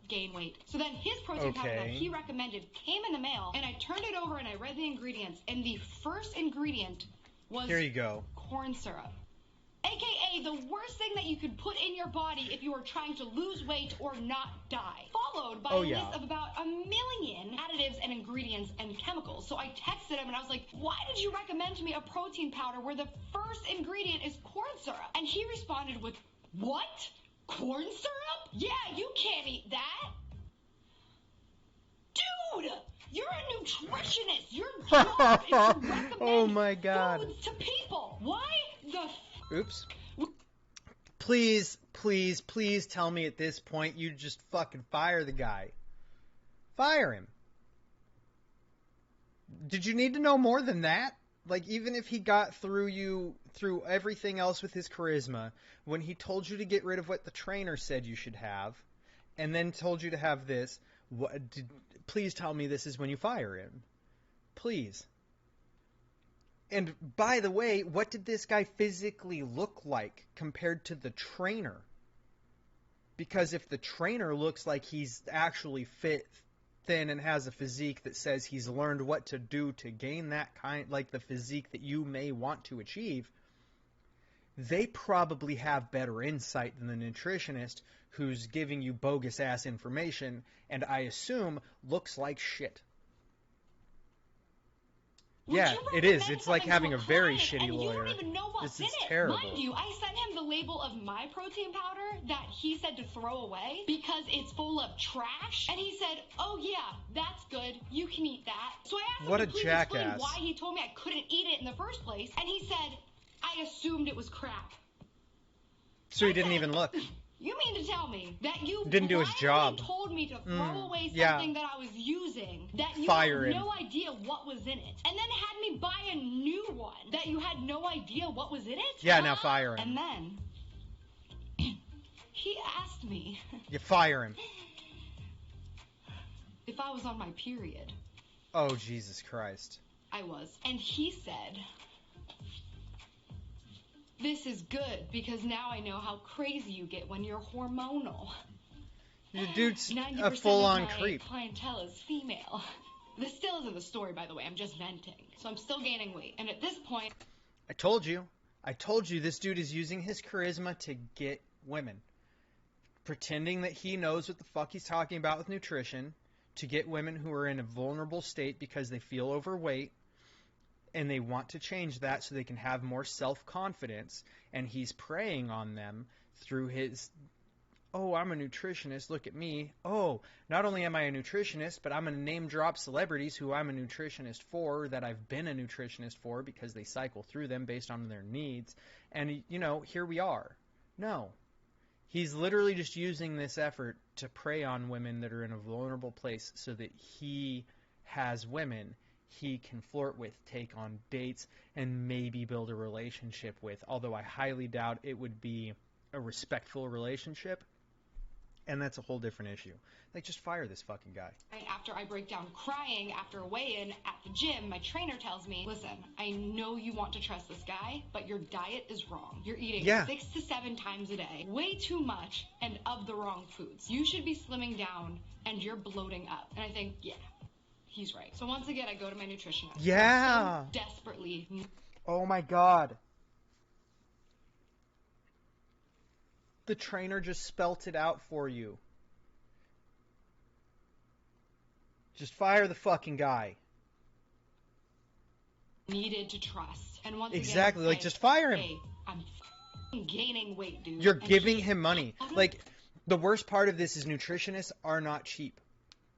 S1: gain weight. So then his protein powder that he recommended came in the mail, and I turned it over and I read the ingredients, and the first ingredient was
S2: Here you go.
S1: corn syrup. AKA the worst thing that you could put in your body if you were trying to lose weight or not die. Followed by a list of about 1 million additives and ingredients and chemicals. So I texted him and I was like, why did you recommend to me a protein powder where the first ingredient is corn syrup? And he responded with, what? Corn syrup? Yeah, you can't eat that. Dude, you're a nutritionist. Your job is to recommend foods to people. Why the
S2: Oops. Please please tell me at this point you just fucking fire the guy. Fire him. Did you need to know more than that? Like, even if he got through everything else with his charisma, when he told you to get rid of what the trainer said you should have, and then told you to have this, please tell me this is when you fire him. Please. And by the way, what did this guy physically look like compared to the trainer? Because if the trainer looks like he's actually fit, thin, and has a physique that says he's learned what to do to gain that kind, like the physique that you may want to achieve, they probably have better insight than the nutritionist who's giving you bogus ass information and I assume looks like shit. Yeah, it is. It's like having a very shitty lawyer.
S1: You don't even know what's
S2: This is
S1: in it.
S2: terrible.
S1: Mind you, I sent him the label of my protein powder that he said to throw away because it's full of trash. And he said, oh yeah, that's good. You can eat that. So I asked him to please explain why he told me I couldn't eat it in the first place. And he said, I assumed it was crap.
S2: So he didn't even look.
S1: You mean to tell me that you
S2: didn't do his job.
S1: Told me to throw away something that I was using, that you had no idea what was in it, and then had me buy a new one that you had no idea what was in it?
S2: Yeah, now fire him.
S1: And then he asked me.
S2: You fire him.
S1: If I was on my period.
S2: Oh, Jesus Christ.
S1: I was. And he said, this is good because now I know how crazy you get when you're hormonal.
S2: The dude's a full-on creep.
S1: Clientele is female. This still isn't the story, by the way. I'm just venting. So I'm still gaining weight. And at this point...
S2: I told you this dude is using his charisma to get women. Pretending that he knows what the fuck he's talking about with nutrition to get women who are in a vulnerable state because they feel overweight. And they want to change that so they can have more self-confidence. And he's preying on them through his, oh, I'm a nutritionist, look at me. Oh, not only am I a nutritionist, but I'm going to name drop celebrities who I'm a nutritionist for, that I've been a nutritionist for because they cycle through them based on their needs. And, you know, here we are. No. He's literally just using this effort to prey on women that are in a vulnerable place so that he has women he can flirt with, take on dates, and maybe build a relationship with. Although I highly doubt it would be a respectful relationship. And that's a whole different issue. Like, just fire this fucking guy.
S1: After I break down crying after a weigh-in at the gym, my trainer tells me, listen, I know you want to trust this guy, but your diet is wrong. You're eating 6 to 7 times a day, way too much, and of the wrong foods. You should be slimming down, and you're bloating up. And I think, yeah. He's right. So once again, I go to my nutritionist.
S2: Yeah.
S1: So desperately.
S2: Oh my God. The trainer just spelt it out for you. Just fire the fucking guy.
S1: Needed to trust. And once
S2: exactly.
S1: again,
S2: like, just fire him.
S1: Hey, I'm gaining weight, dude.
S2: You're giving him money. Like, the worst part of this is nutritionists are not cheap.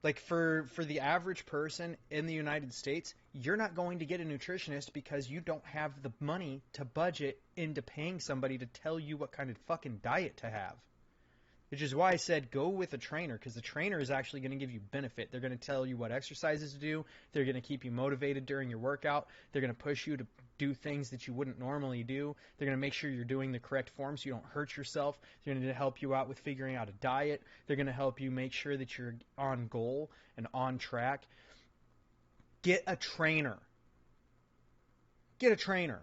S2: Like, for the average person in the United States, you're not going to get a nutritionist because you don't have the money to budget into paying somebody to tell you what kind of fucking diet to have. Which is why I said go with a trainer, because the trainer is actually going to give you benefit. They're going to tell you what exercises to do. They're going to keep you motivated during your workout. They're going to push you to do things that you wouldn't normally do. They're going to make sure you're doing the correct form so you don't hurt yourself. They're going to help you out with figuring out a diet. They're going to help you make sure that you're on goal and on track. Get a trainer. Get a trainer.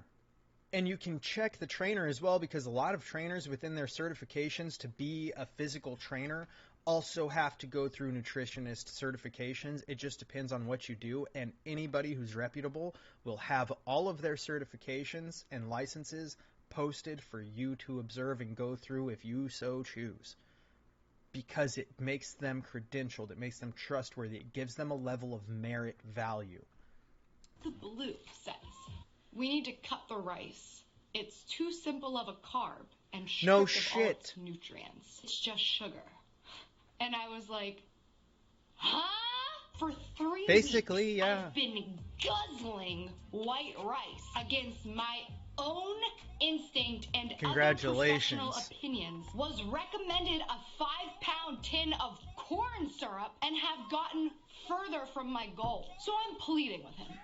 S2: And you can check the trainer as well, because a lot of trainers within their certifications to be a physical trainer also have to go through nutritionist certifications. It just depends on what you do, and anybody who's reputable will have all of their certifications and licenses posted for you to observe and go through if you so choose. Because it makes them credentialed, it makes them trustworthy, it gives them a level of merit value.
S1: The blue says, we need to cut the rice. It's too simple of a carb and stripped of all its nutrients. It's just sugar. And I was like, huh? For 3 weeks,
S2: yeah.
S1: I've been guzzling white rice against my own instinct and other
S2: Congratulations.
S1: professional opinions, was recommended a 5-pound tin of corn syrup and have gotten further from my goal. So I'm pleading with him.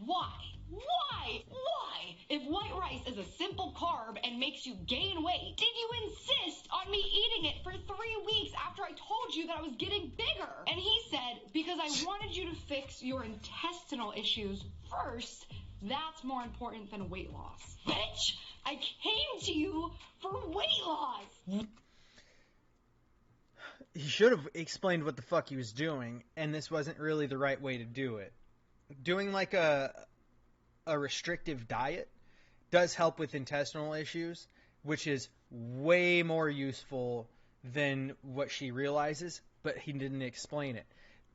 S1: Why? Why? Why? If white rice is a simple carb and makes you gain weight, did you insist on me eating it for 3 weeks after I told you that I was getting bigger? And he said, because I wanted you to fix your intestinal issues first. That's more important than weight loss. Bitch, I came to you for weight loss.
S2: He should have explained what the fuck he was doing, and this wasn't really the right way to do it. Doing like a restrictive diet does help with intestinal issues, which is way more useful than what she realizes, but he didn't explain it.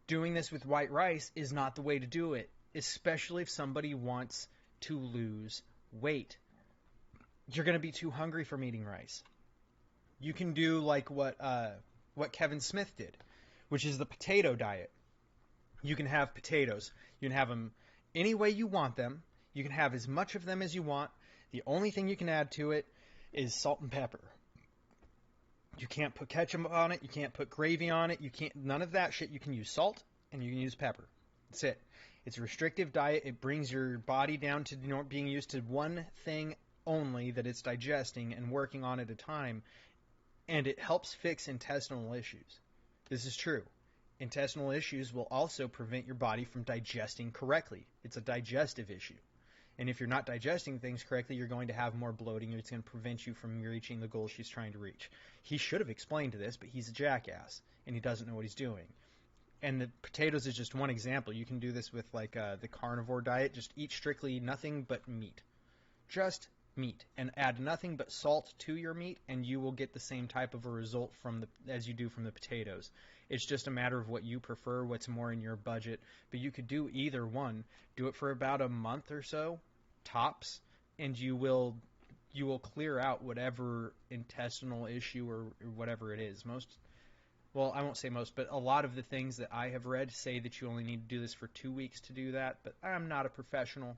S2: Doing this with white rice is not the way to do it, especially if somebody wants to lose weight. You're going to be too hungry from eating rice. You can do like what Kevin Smith did, which is the potato diet. You can have potatoes. You can have them any way you want them. You can have as much of them as you want. The only thing you can add to it is salt and pepper. You can't put ketchup on it. You can't put gravy on it. You can't, none of that shit. You can use salt and you can use pepper. That's it. It's a restrictive diet. It brings your body down to being used to one thing only that it's digesting and working on at a time. And it helps fix intestinal issues. This is true. Intestinal issues will also prevent your body from digesting correctly. It's a digestive issue. And if you're not digesting things correctly, you're going to have more bloating. It's going to prevent you from reaching the goal she's trying to reach. He should have explained this, but he's a jackass, and he doesn't know what he's doing. And the potatoes is just one example. You can do this with like the carnivore diet. Just eat strictly nothing but meat. Just meat. And add nothing but salt to your meat, and you will get the same type of a result as you do from the potatoes. It's just a matter of what you prefer, what's more in your budget. But you could do either one. Do it for about a month or so, tops, and you will clear out whatever intestinal issue or whatever it is. Well, I won't say most, but a lot of the things that I have read say that you only need to do this for 2 weeks to do that, but I'm not a professional.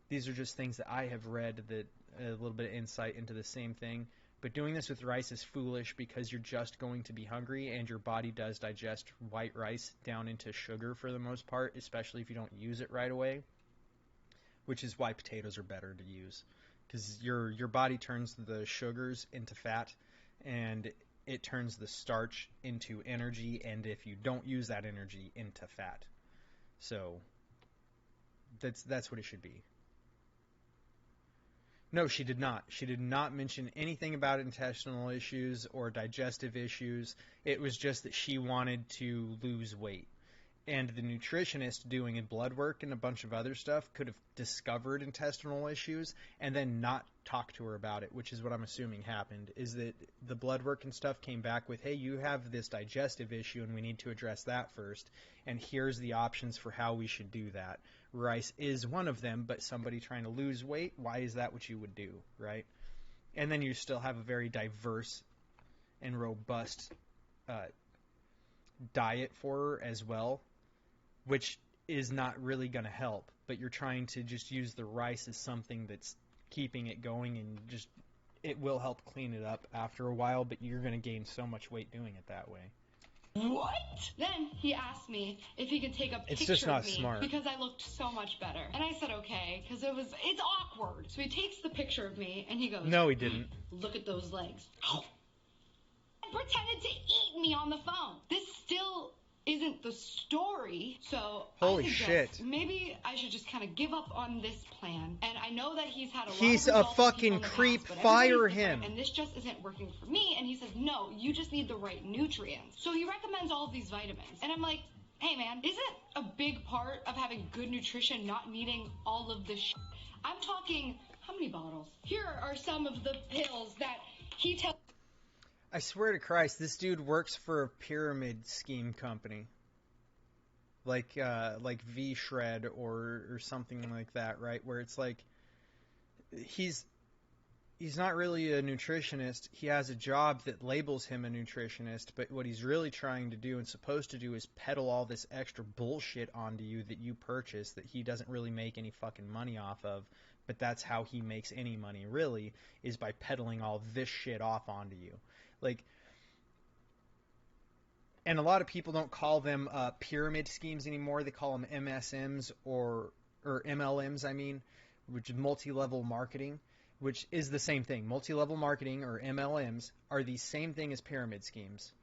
S2: These are just things that I have read, that a little bit of insight into the same thing. But doing this with rice is foolish because you're just going to be hungry, and your body does digest white rice down into sugar for the most part, especially if you don't use it right away, which is why potatoes are better to use, because your body turns the sugars into fat, and it turns the starch into energy, and if you don't use that energy, into fat. So that's what it should be. No, she did not. She did not mention anything about intestinal issues or digestive issues. It was just that she wanted to lose weight. And the nutritionist doing blood work and a bunch of other stuff could have discovered intestinal issues and then not talked to her about it, which is what I'm assuming happened, is that the blood work and stuff came back with, hey, you have this digestive issue and we need to address that first, and here's the options for how we should do that. Rice is one of them, but somebody trying to lose weight, why is that what you would do, right? And then you still have a very diverse and robust diet for her as well, which is not really going to help, but you're trying to just use the rice as something that's keeping it going, and just it will help clean it up after a while, but you're going to gain so much weight doing it that way.
S1: What? Then he asked me if he could take a picture
S2: It's just not
S1: of me
S2: smart.
S1: because I looked so much better. And I said okay, because it's awkward. So he takes the picture of me and he goes,
S2: No, he didn't.
S1: Look at those legs. And pretended to eat me on the phone. This still isn't the story, so
S2: Holy
S1: I suggest
S2: shit.
S1: maybe I should just kind of give up on this plan. And I know that he's had a lot
S2: He's
S1: of
S2: a
S1: results with people
S2: fucking
S1: in the
S2: creep.
S1: past, but
S2: Fire
S1: everybody's
S2: him.
S1: different, and this just isn't working for me. And he says, no, you just need the right nutrients. So he recommends all of these vitamins. And I'm like, hey man, isn't a big part of having good nutrition not needing all of this shit? I'm talking, how many bottles? Here are some of the pills that he tells.
S2: I swear to Christ, this dude works for a pyramid scheme company, like V-Shred or something like that, right? Where it's like he's not really a nutritionist. He has a job that labels him a nutritionist, but what he's really trying to do and supposed to do is peddle all this extra bullshit onto you that you purchase that he doesn't really make any fucking money off of, But that's how he makes any money, really, is by peddling all this shit off onto you. Like, and a lot of people don't call them pyramid schemes anymore. They call them MSMs or MLMs, I mean, which is multi-level marketing, which is the same thing. Multi-level marketing, or MLMs, are the same thing as pyramid schemes.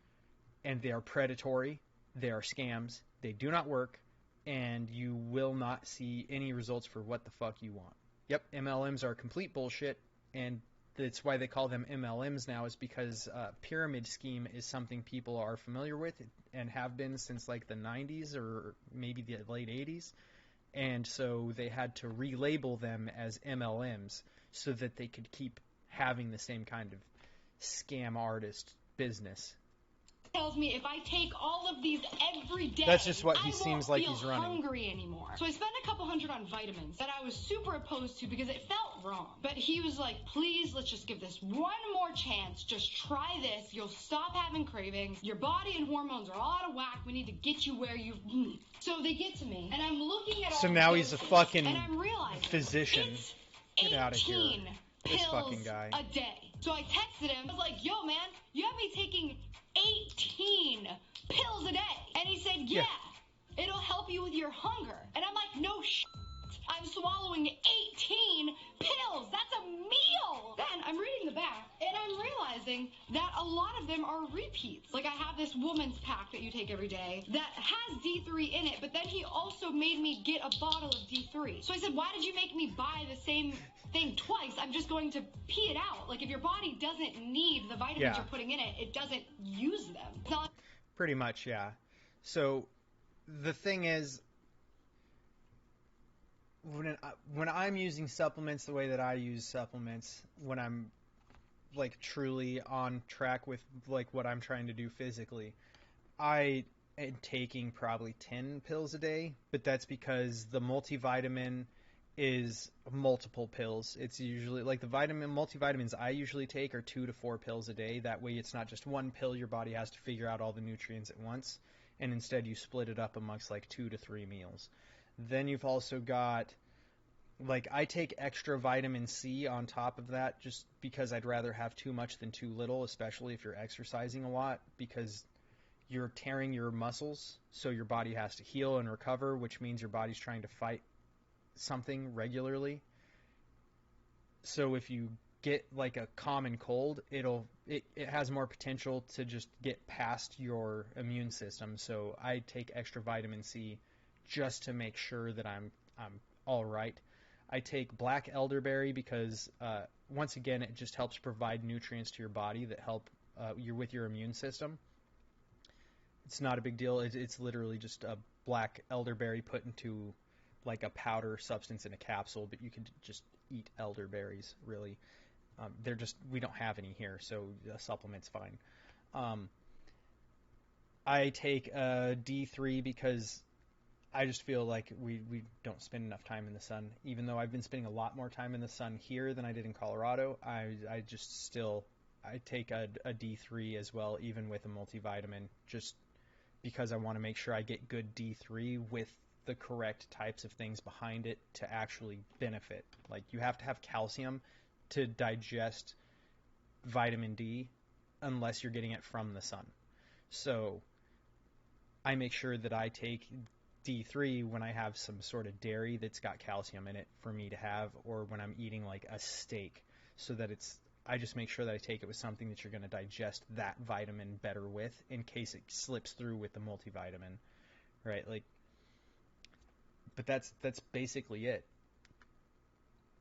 S2: And they are predatory. They are scams. They do not work. And you will not see any results for what the fuck you want. Yep, MLMs are complete bullshit, and that's why they call them MLMs now, is because pyramid scheme is something people are familiar with and have been since like the 90s or maybe the late 80s. And so they had to relabel them as MLMs so that they could keep having the same kind of scam artist business.
S1: Tells me if I take all of these every day,
S2: that's just what he seems like he's running.
S1: I won't feel hungry anymore. So I spent a couple $100 on vitamins that I was super opposed to because it felt wrong. But he was like, please, let's just give this one more chance. Just try this. You'll stop having cravings. Your body and hormones are all out of whack. We need to get you where you need. So they get to me, and I'm looking at all
S2: So now he's a fucking
S1: and I'm realizing
S2: physician. Get out of here. This fucking guy.
S1: A day. So I texted him. I was like, yo, man, you have me taking 18 pills a day. And he said, yeah, it'll help you with your hunger. And I'm like, no shit. I'm swallowing 18 pills. That's a meal. Then I'm reading the back, and I'm realizing that a lot of them are repeats. Like, I have this woman's pack that you take every day that has D3 in it, but then he also made me get a bottle of D3. So I said, why did you make me buy the same thing twice? I'm just going to pee it out. Like, if your body doesn't need the vitamins you're putting in it, it doesn't use them. It's not...
S2: Pretty much, yeah. So the thing is, when I'm using supplements the way that I use supplements, when I'm like truly on track with like what I'm trying to do physically, I am taking probably 10 pills a day, but that's because the multivitamin is multiple pills. It's usually like the multivitamins I usually take are 2 to 4 pills a day. That way it's not just one pill your body has to figure out all the nutrients at once, and instead you split it up amongst like 2 to 3 meals. Then you've also got, like, I take extra vitamin C on top of that just because I'd rather have too much than too little, especially if you're exercising a lot, because you're tearing your muscles, so your body has to heal and recover, which means your body's trying to fight something regularly. So if you get like a common cold, it has more potential to just get past your immune system. So I take extra vitamin C just to make sure that I'm all right. I take black elderberry because once again it just helps provide nutrients to your body that help with your immune system. It's not a big deal. It's literally just a black elderberry put into like a powder substance in a capsule, but you can just eat elderberries, really. We don't have any here, so a supplement's fine. I take D3 because I just feel like we don't spend enough time in the sun. Even though I've been spending a lot more time in the sun here than I did in Colorado, I take a D3 as well, even with a multivitamin, just because I want to make sure I get good D3 with the correct types of things behind it to actually benefit. Like, you have to have calcium to digest vitamin D unless you're getting it from the sun. So I make sure that I take D3 when I have some sort of dairy that's got calcium in it for me to have, or when I'm eating like a steak, so that I just make sure that I take it with something that you're going to digest that vitamin better with, in case it slips through with the multivitamin, right? Like, but that's basically it.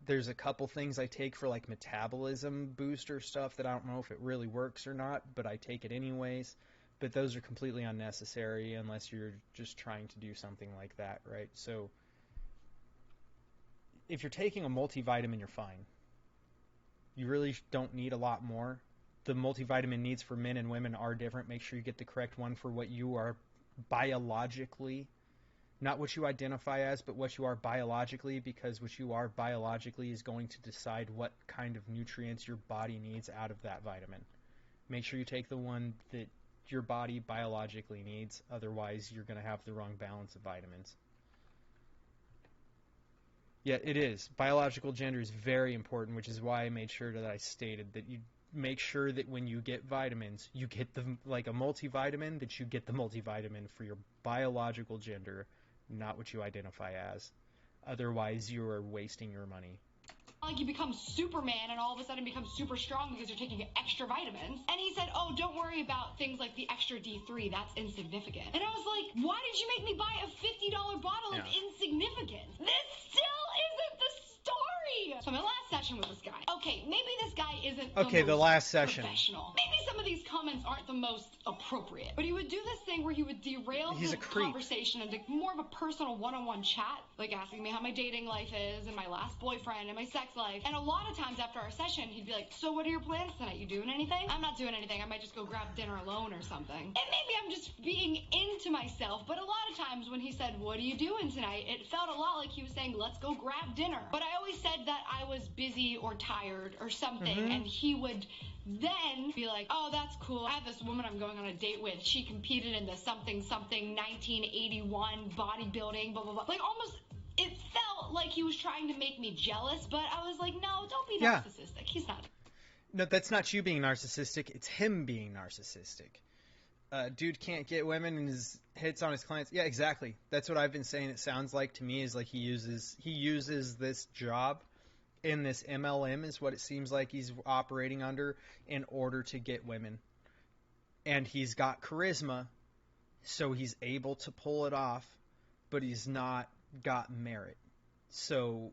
S2: There's a couple things I take for like metabolism booster stuff that I don't know if it really works or not, but I take it anyways. But those are completely unnecessary unless you're just trying to do something like that, right? So if you're taking a multivitamin, you're fine. You really don't need a lot more. The multivitamin needs for men and women are different. Make sure you get the correct one for what you are biologically, not what you identify as, but what you are biologically, because what you are biologically is going to decide what kind of nutrients your body needs out of that vitamin. Make sure you take the one that your body biologically needs, otherwise you're going to have the wrong balance of vitamins. Yeah, it is. Biological gender is very important, which is why I made sure that I stated that you make sure that when you get vitamins, you get like a multivitamin, that you get the multivitamin for your biological gender, not what you identify as. Otherwise, you are wasting your money.
S1: Like you become Superman and all of a sudden become super strong because you're taking extra vitamins. And he said, oh, don't worry about things like the extra D3. That's insignificant. And I was like, why did you make me buy a $50 bottle of insignificance? This still isn't the story. So my last session with this guy. Okay, maybe this guy isn't
S2: the last session.
S1: Professional. Maybe some of these comments aren't the most appropriate. But he would do this thing where he would derail the conversation into more of a personal one-on-one chat, like asking me how my dating life is and my last boyfriend and my sex life. And a lot of times after our session, he'd be like, so what are your plans tonight? You doing anything? I'm not doing anything. I might just go grab dinner alone or something. And maybe I'm just being into myself. But a lot of times when he said, what are you doing tonight? It felt a lot like he was saying, let's go grab dinner. But I always said that I was busy or tired or something. And he would then be like, oh, that's cool. I have this woman I'm going on a date with. She competed in the something 1981 bodybuilding, blah, blah, blah. Like almost, it felt like he was trying to make me jealous, but I was like, no, don't be narcissistic. He's not.
S2: No, that's not you being narcissistic. It's him being narcissistic. Dude can't get women and hits on his clients. Yeah, exactly. That's what I've been saying. It sounds like to me is like he uses this job in this MLM is what it seems like he's operating under in order to get women. And he's got charisma, so he's able to pull it off, but he's not got merit. So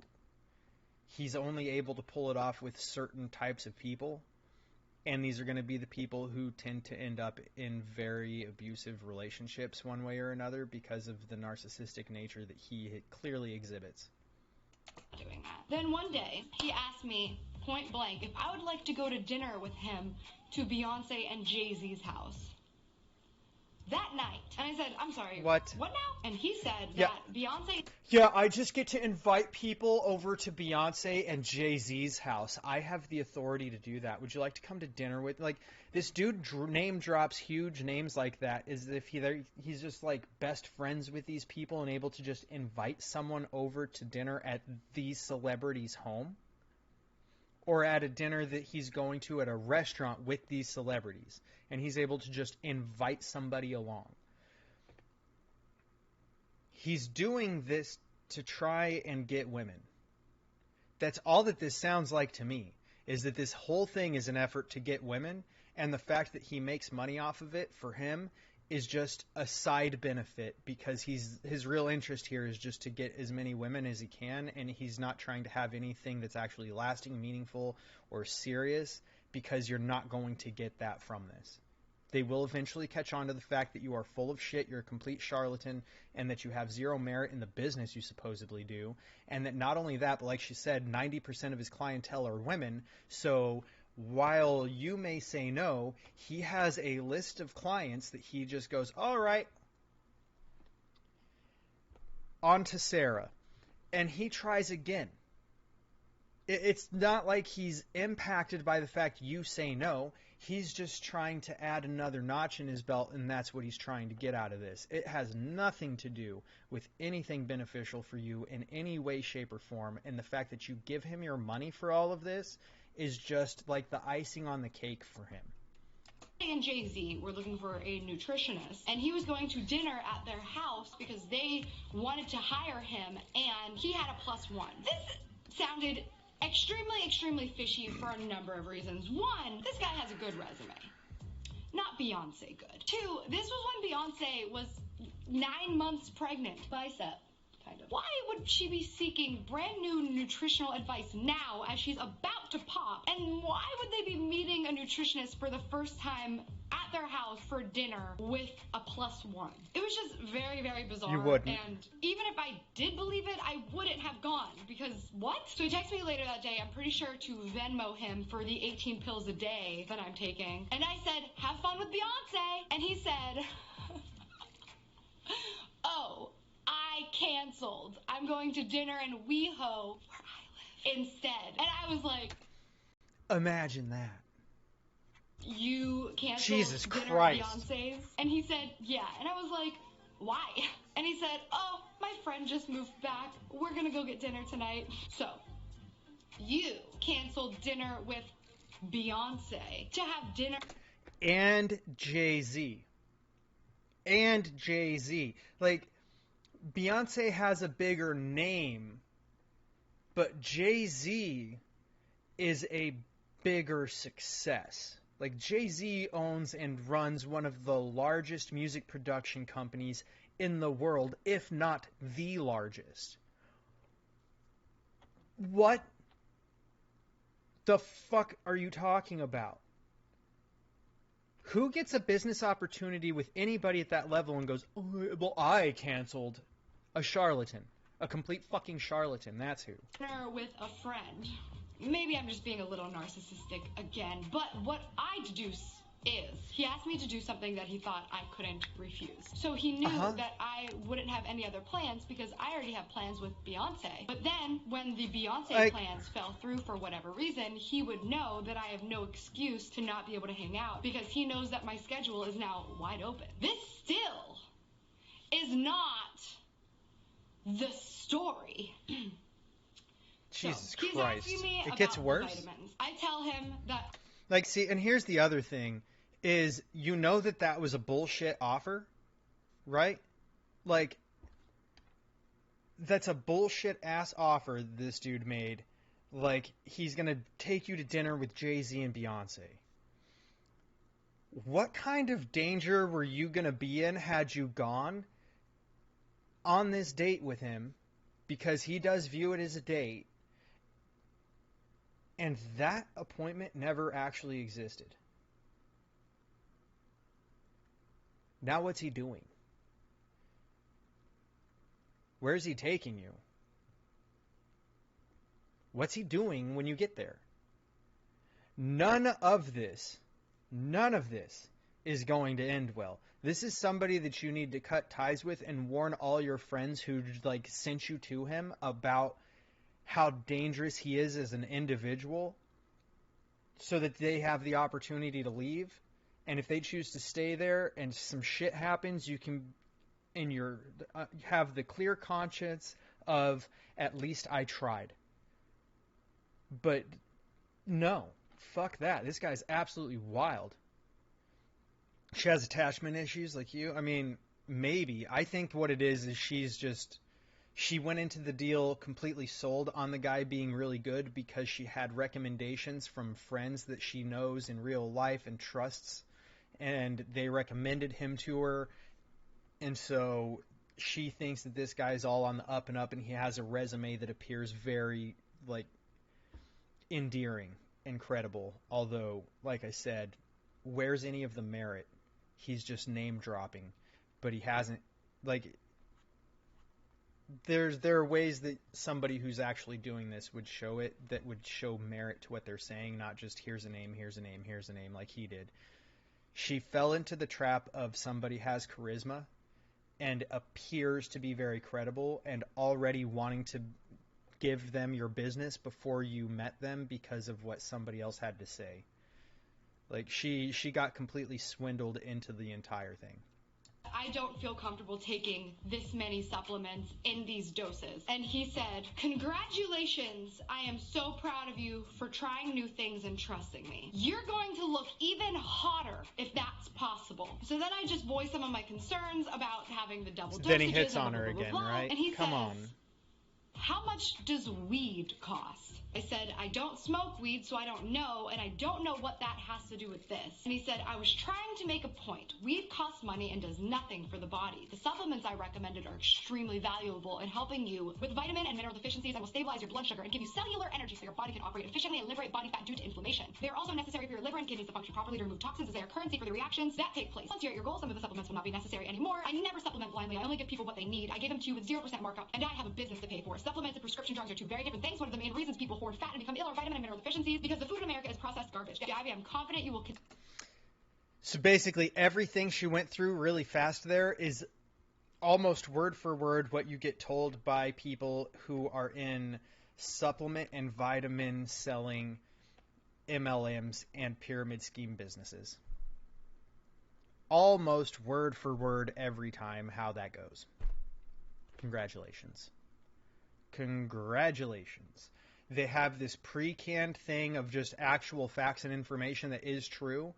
S2: he's only able to pull it off with certain types of people, and these are going to be the people who tend to end up in very abusive relationships one way or another because of the narcissistic nature that he clearly exhibits.
S1: Doing that. Then one day, he asked me point blank if I would like to go to dinner with him to Beyonce and Jay-Z's house that night. And I said, I'm sorry, what now? And he said that Beyonce...
S2: Yeah, I just get to invite people over to Beyonce and Jay-Z's house. I have the authority to do that. Would you like to come to dinner with... Like, this dude name drops huge names like that as if he's just, like, best friends with these people and able to just invite someone over to dinner at these celebrities' home. Or at a dinner that he's going to at a restaurant with these celebrities. And he's able to just invite somebody along. He's doing this to try and get women. That's all that this sounds like to me, is that this whole thing is an effort to get women, and the fact that he makes money off of it for him is just a side benefit because his real interest here is just to get as many women as he can, and he's not trying to have anything that's actually lasting, meaningful, or serious because you're not going to get that from this. They will eventually catch on to the fact that you are full of shit, you're a complete charlatan, and that you have zero merit in the business you supposedly do, and that not only that, but like she said, 90% of his clientele are women, so while you may say no, he has a list of clients that he just goes, all right, on to Sarah. And he tries again. It's not like he's impacted by the fact you say no. He's just trying to add another notch in his belt, and that's what he's trying to get out of this. It has nothing to do with anything beneficial for you in any way, shape, or form, and the fact that you give him your money for all of this is just like the icing on the cake for him.
S1: And Jay-Z were looking for a nutritionist, and he was going to dinner at their house because they wanted to hire him, and he had a +1. This sounded extremely fishy for a number of reasons. One, this guy has a good resume. Not Beyonce good. Two, this was when Beyonce was 9 months pregnant. Bicep. Kind of. Why would she be seeking brand new nutritional advice now as she's about to pop? And why would they be meeting a nutritionist for the first time at their house for dinner with a +1? It was just very bizarre.
S2: You wouldn't.
S1: And even if I did believe it, I wouldn't have gone because what? So he texted me later that day. I'm pretty sure to Venmo him for the 18 pills a day that I'm taking. And I said, have fun with Beyonce. And he said, oh, I canceled. I'm going to dinner in WeHo where I live instead. And I was like,
S2: imagine that.
S1: You canceled
S2: Jesus
S1: dinner
S2: Christ.
S1: at Beyonce's? And he said, yeah. And I was like, why? And he said, oh, my my friend just moved back. We're gonna go get dinner tonight. So, you canceled dinner with Beyonce to have dinner.
S2: And Jay-Z. And Jay-Z. Like, Beyonce has a bigger name, but Jay-Z is a bigger success. Like, Jay-Z owns and runs one of the largest music production companies in the world, if not the largest. What the fuck are you talking about? Who gets a business opportunity with anybody at that level and goes, oh, well, I canceled? A charlatan. A complete fucking charlatan, that's who.
S1: Dinner with a friend. Maybe I'm just being a little narcissistic again, but what I deduce is he asked me to do something that he thought I couldn't refuse. So he knew that I wouldn't have any other plans because I already have plans with Beyonce. But then when the Beyonce plans fell through for whatever reason, he would know that I have no excuse to not be able to hang out because he knows that my schedule is now wide open. This still is not the story.
S2: Jesus
S1: so,
S2: Christ.
S1: He's asking me
S2: it gets
S1: about
S2: worse.
S1: Vitamins. I tell him that...
S2: Like, see, and here's the other thing, is you know that was a bullshit offer, right? Like, that's a bullshit-ass offer this dude made. Like, he's gonna take you to dinner with Jay-Z and Beyonce. What kind of danger were you gonna be in had you gone on this date with him, because he does view it as a date, and that appointment never actually existed? Now what's he doing? Where's he taking you? What's he doing when you get there? None of this is going to end well. This is somebody that you need to cut ties with and warn all your friends who like sent you to him about how dangerous he is as an individual, so that they have the opportunity to leave. And if they choose to stay there and some shit happens, you can have the clear conscience of, at least I tried. But no, fuck that. This guy's absolutely wild. She has attachment issues like you. I mean, maybe. I think what it is she went into the deal completely sold on the guy being really good because she had recommendations from friends that she knows in real life and trusts, and they recommended him to her. And so she thinks that this guy's all on the up and up, and he has a resume that appears very, like, endearing and credible. Although, like I said, where's any of the merit? He's just name dropping, but he hasn't, like, there are ways that somebody who's actually doing this would show it, that would show merit to what they're saying, not just here's a name like he did. She fell into the trap of somebody has charisma and appears to be very credible and already wanting to give them your business before you met them because of what somebody else had to say. Like, she got completely swindled into the entire thing.
S1: I don't feel comfortable taking this many supplements in these doses. And he said, congratulations, I am so proud of you for trying new things and trusting me. You're going to look even hotter if that's possible. So then I just voiced some of my concerns about having the double dosages.
S2: Then he hits on her again, right?
S1: And he
S2: Come
S1: says,
S2: on.
S1: how much does weed cost? I said, I don't smoke weed, so I don't know, and I don't know what that has to do with this. And he said, I was trying to make a point. Weed costs money and does nothing for the body. The supplements I recommended are extremely valuable in helping you with vitamin and mineral deficiencies and will stabilize your blood sugar and give you cellular energy so your body can operate efficiently and liberate body fat due to inflammation. They are also necessary for your liver and kidneys to function properly to remove toxins, as they are currency for the reactions that take place. Once you're at your goal, some of the supplements will not be necessary anymore. I never supplement blindly. I only give people what they need. I gave them to you with 0% markup, and I have a business to pay for. Supplements and prescription drugs are two very different things. One of the main reasons people hoard fat and become ill are vitamin and mineral deficiencies because the food in America is processed garbage. Gabby, I'm confident you will...
S2: So basically everything she went through really fast there is almost word for word what you get told by people who are in supplement and vitamin selling MLMs and pyramid scheme businesses. Almost word for word every time how that goes. Congratulations. Congratulations. They have this pre-canned thing of just actual facts and information that is true,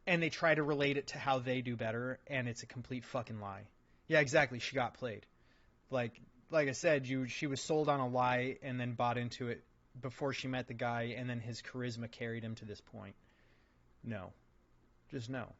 S2: and they try to relate it to how they do better, and it's a complete fucking lie. Yeah, exactly. She got played. Like I said, she was sold on a lie and then bought into it before she met the guy, and then his charisma carried him to this point. No. Just no.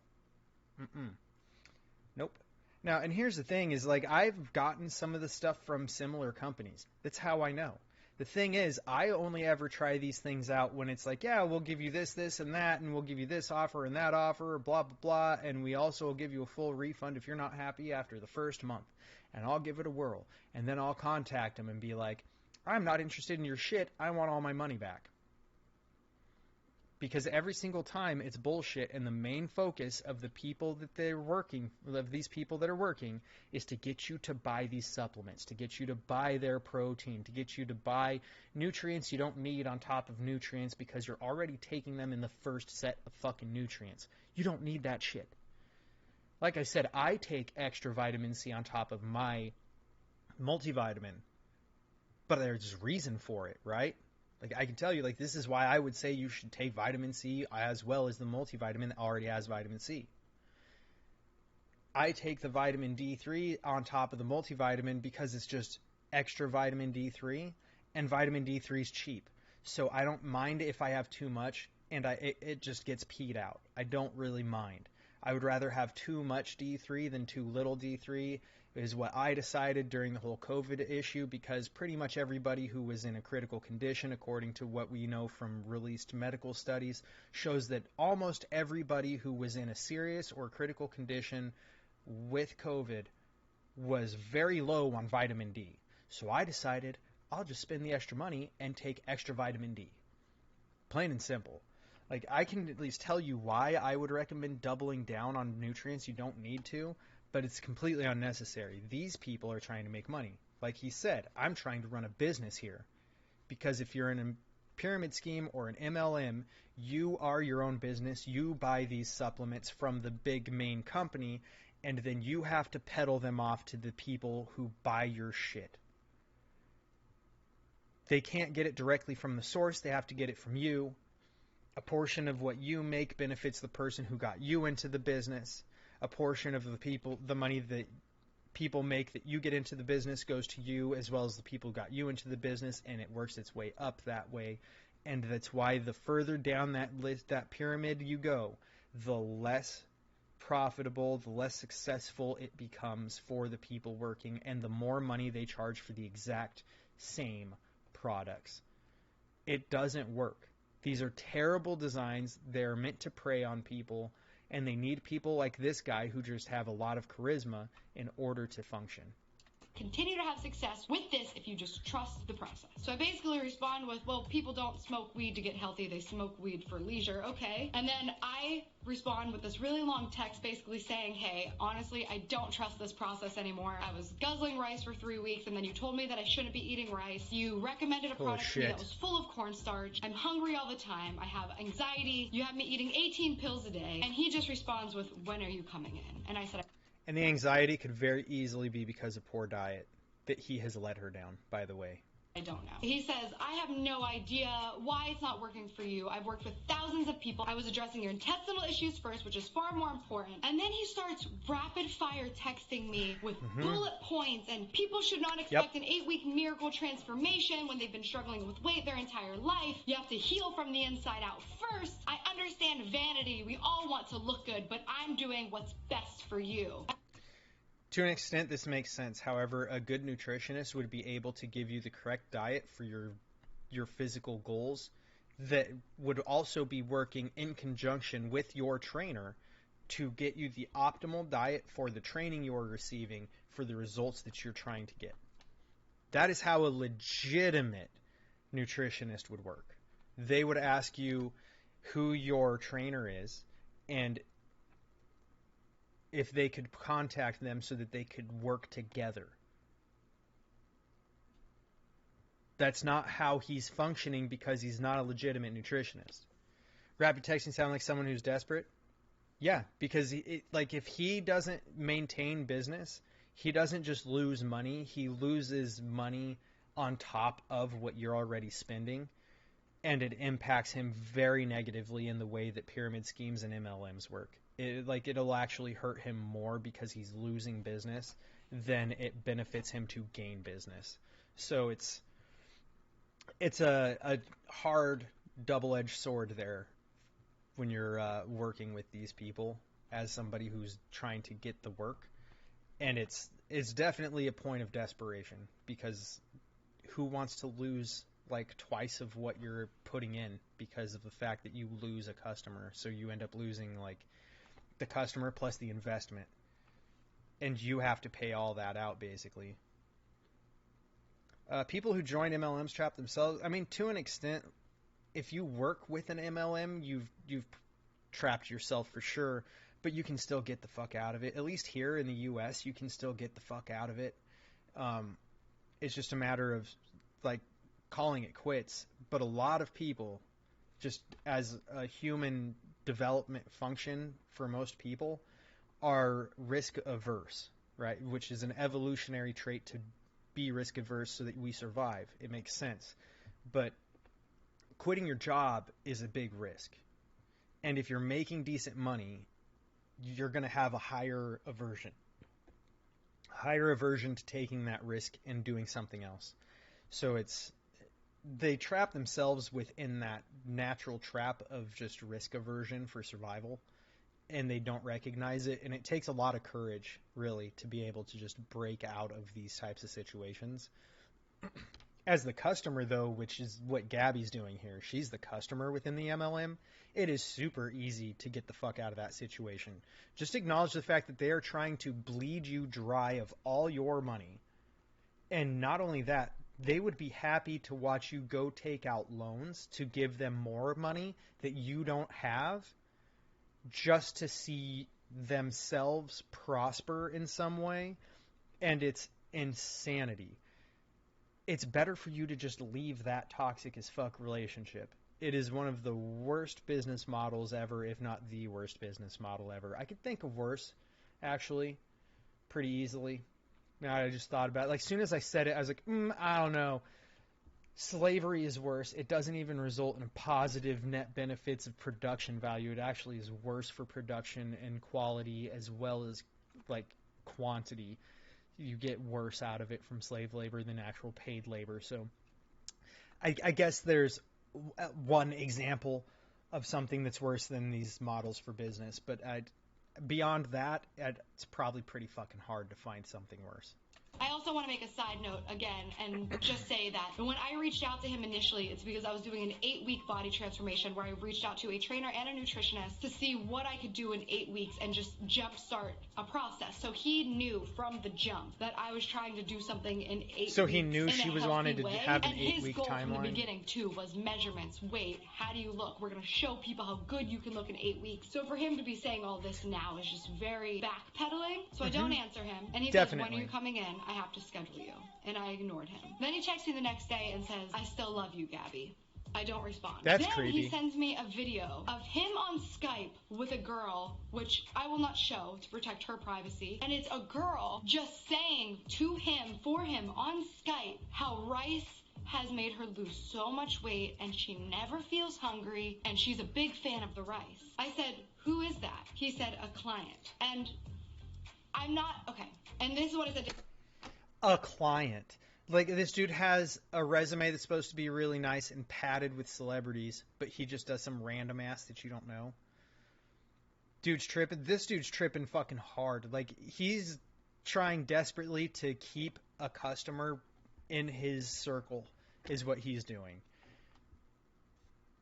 S2: Nope. Now, and here's the thing is, like, I've gotten some of the stuff from similar companies. That's how I know. The thing is, I only ever try these things out when it's like, yeah, we'll give you this, this, and that, and we'll give you this offer and that offer, blah, blah, blah, and we also will give you a full refund if you're not happy after the first month. And I'll give it a whirl. And then I'll contact them and be like, I'm not interested in your shit. I want all my money back. Because every single time it's bullshit, and the main focus of the people that they're working, of these people that are working, is to get you to buy these supplements, to get you to buy their protein, to get you to buy nutrients you don't need on top of nutrients because you're already taking them in the first set of fucking nutrients. You don't need that shit. Like I said, I take extra vitamin C on top of my multivitamin, but there's reason for it, right? Like, I can tell you, like, this is why I would say you should take vitamin C as well as the multivitamin that already has vitamin C. I take the vitamin D3 on top of the multivitamin because it's just extra vitamin D3, and vitamin D3 is cheap. So I don't mind if I have too much, and it just gets peed out. I don't really mind. I would rather have too much D3 than too little D3, is what I decided during the whole COVID issue, because pretty much everybody who was in a critical condition, according to what we know from released medical studies, shows that almost everybody who was in a serious or critical condition with COVID was very low on vitamin D. So I decided I'll just spend the extra money and take extra vitamin D. Plain and simple. Like, I can at least tell you why I would recommend doubling down on nutrients you don't need to, but it's completely unnecessary. These people are trying to make money. Like he said, I'm trying to run a business here. Because if you're in a pyramid scheme or an MLM, you are your own business. You buy these supplements from the big main company, and then you have to peddle them off to the people who buy your shit. They can't get it directly from the source. They have to get it from you. A portion of what you make benefits the person who got you into the business. A portion of the money that people make that you get into the business goes to you, as well as the people who got you into the business, and it works its way up that way. And that's why the further down that list, that pyramid you go, the less profitable, the less successful it becomes for the people working, and the more money they charge for the exact same products. It doesn't work. These are terrible designs. They're meant to prey on people, and they need people like this guy who just have a lot of charisma in order to function.
S1: Continue to have success with this if you just trust the process. So I basically respond with, well, people don't smoke weed to get healthy, they smoke weed for leisure, okay? And then I respond with this really long text basically saying, hey, honestly, I don't trust this process anymore. I was guzzling rice for 3 weeks, and then you told me that I shouldn't be eating rice. You recommended a product to me that was full of cornstarch. I'm hungry all the time. I have anxiety. You have me eating 18 pills a day. And he just responds with, when are you coming in? And I said,
S2: and the anxiety could very easily be because of poor diet that he has let her down, by the way.
S1: I don't know. He says, I have no idea why it's not working for you. I've worked with thousands of people. I was addressing your intestinal issues first, which is far more important. And then he starts rapid fire texting me with bullet points, and people should not expect an 8-week miracle transformation when they've been struggling with weight their entire life. You have to heal from the inside out first. I understand vanity. We all want to look good, but I'm doing what's best for you.
S2: To an extent, this makes sense. However, a good nutritionist would be able to give you the correct diet for your physical goals that would also be working in conjunction with your trainer to get you the optimal diet for the training you're receiving for the results that you're trying to get. That is how a legitimate nutritionist would work. They would ask you who your trainer is and if they could contact them so that they could work together. That's not how he's functioning because he's not a legitimate nutritionist. Rapid texting sound like someone who's desperate? Yeah, because if he doesn't maintain business, he doesn't just lose money, he loses money on top of what you're already spending, and it impacts him very negatively in the way that pyramid schemes and MLMs work. It'll actually hurt him more because he's losing business than it benefits him to gain business. So it's a hard double-edged sword there when you're working with these people as somebody who's trying to get the work. And it's definitely a point of desperation, because who wants to lose like twice of what you're putting in because of the fact that you lose a customer? So you end up losing like the customer plus the investment, and you have to pay all that out basically. People who join MLMs trap themselves. I mean, to an extent, if you work with an MLM, you've trapped yourself for sure, but you can still get the fuck out of it. At least here in the U.S., you can still get the fuck out of it. It's just a matter of like calling it quits. But a lot of people, just as a human development function for most people, are risk averse, right? Which is an evolutionary trait to be risk averse so that we survive. It makes sense. But quitting your job is a big risk. And if you're making decent money, you're going to have a higher aversion to taking that risk and doing something else. So they trap themselves within that natural trap of just risk aversion for survival, and they don't recognize it. And it takes a lot of courage, really, to be able to just break out of these types of situations. As the customer, though, which is what Gabby's doing here, she's the customer within the MLM, it is super easy to get the fuck out of that situation. Just acknowledge the fact that they are trying to bleed you dry of all your money. And not only that, they would be happy to watch you go take out loans to give them more money that you don't have, just to see themselves prosper in some way. And it's insanity. It's better for you to just leave that toxic as fuck relationship. It is one of the worst business models ever, if not the worst business model ever. I could think of worse, actually, pretty easily. Now I just thought about it. Like, as soon as I said it, I was like, I don't know. Slavery is worse. It doesn't even result in positive net benefits of production value. It actually is worse for production and quality as well as, like, quantity. You get worse out of it from slave labor than actual paid labor. So I guess there's one example of something that's worse than these models for business. But beyond that, it's probably pretty fucking hard to find something worse.
S1: I also want to make a side note again and just say that when I reached out to him initially, it's because I was doing an 8-week body transformation where I reached out to a trainer and a nutritionist to see what I could do in 8 weeks and just jumpstart a process. So he knew from the jump that I was trying to do something in 8 weeks.
S2: So he knew she was wanting to have an 8-week timeline?
S1: And his goal from the beginning, too, was measurements, weight, how do you look? We're going to show people how good you can look in 8 weeks. So for him to be saying all this now is just very backpedaling. So I don't answer him. And he says, when are you coming in? I have to schedule you. And I ignored him. Then he texts me the next day and says, I still love you, Gabby. I don't respond.
S2: That's
S1: then
S2: creepy.
S1: He sends me a video of him on Skype with a girl, which I will not show to protect her privacy. And it's a girl just saying to him, for him, on Skype, how rice has made her lose so much weight and she never feels hungry and she's a big fan of the rice. I said, who is that? He said, a client. And I'm not, okay. And this is what I said to
S2: a client. Like, this dude has a resume that's supposed to be really nice and padded with celebrities, but he just does some random ass that you don't know. Dude's tripping. This dude's tripping fucking hard. Like, he's trying desperately to keep a customer in his circle is what he's doing.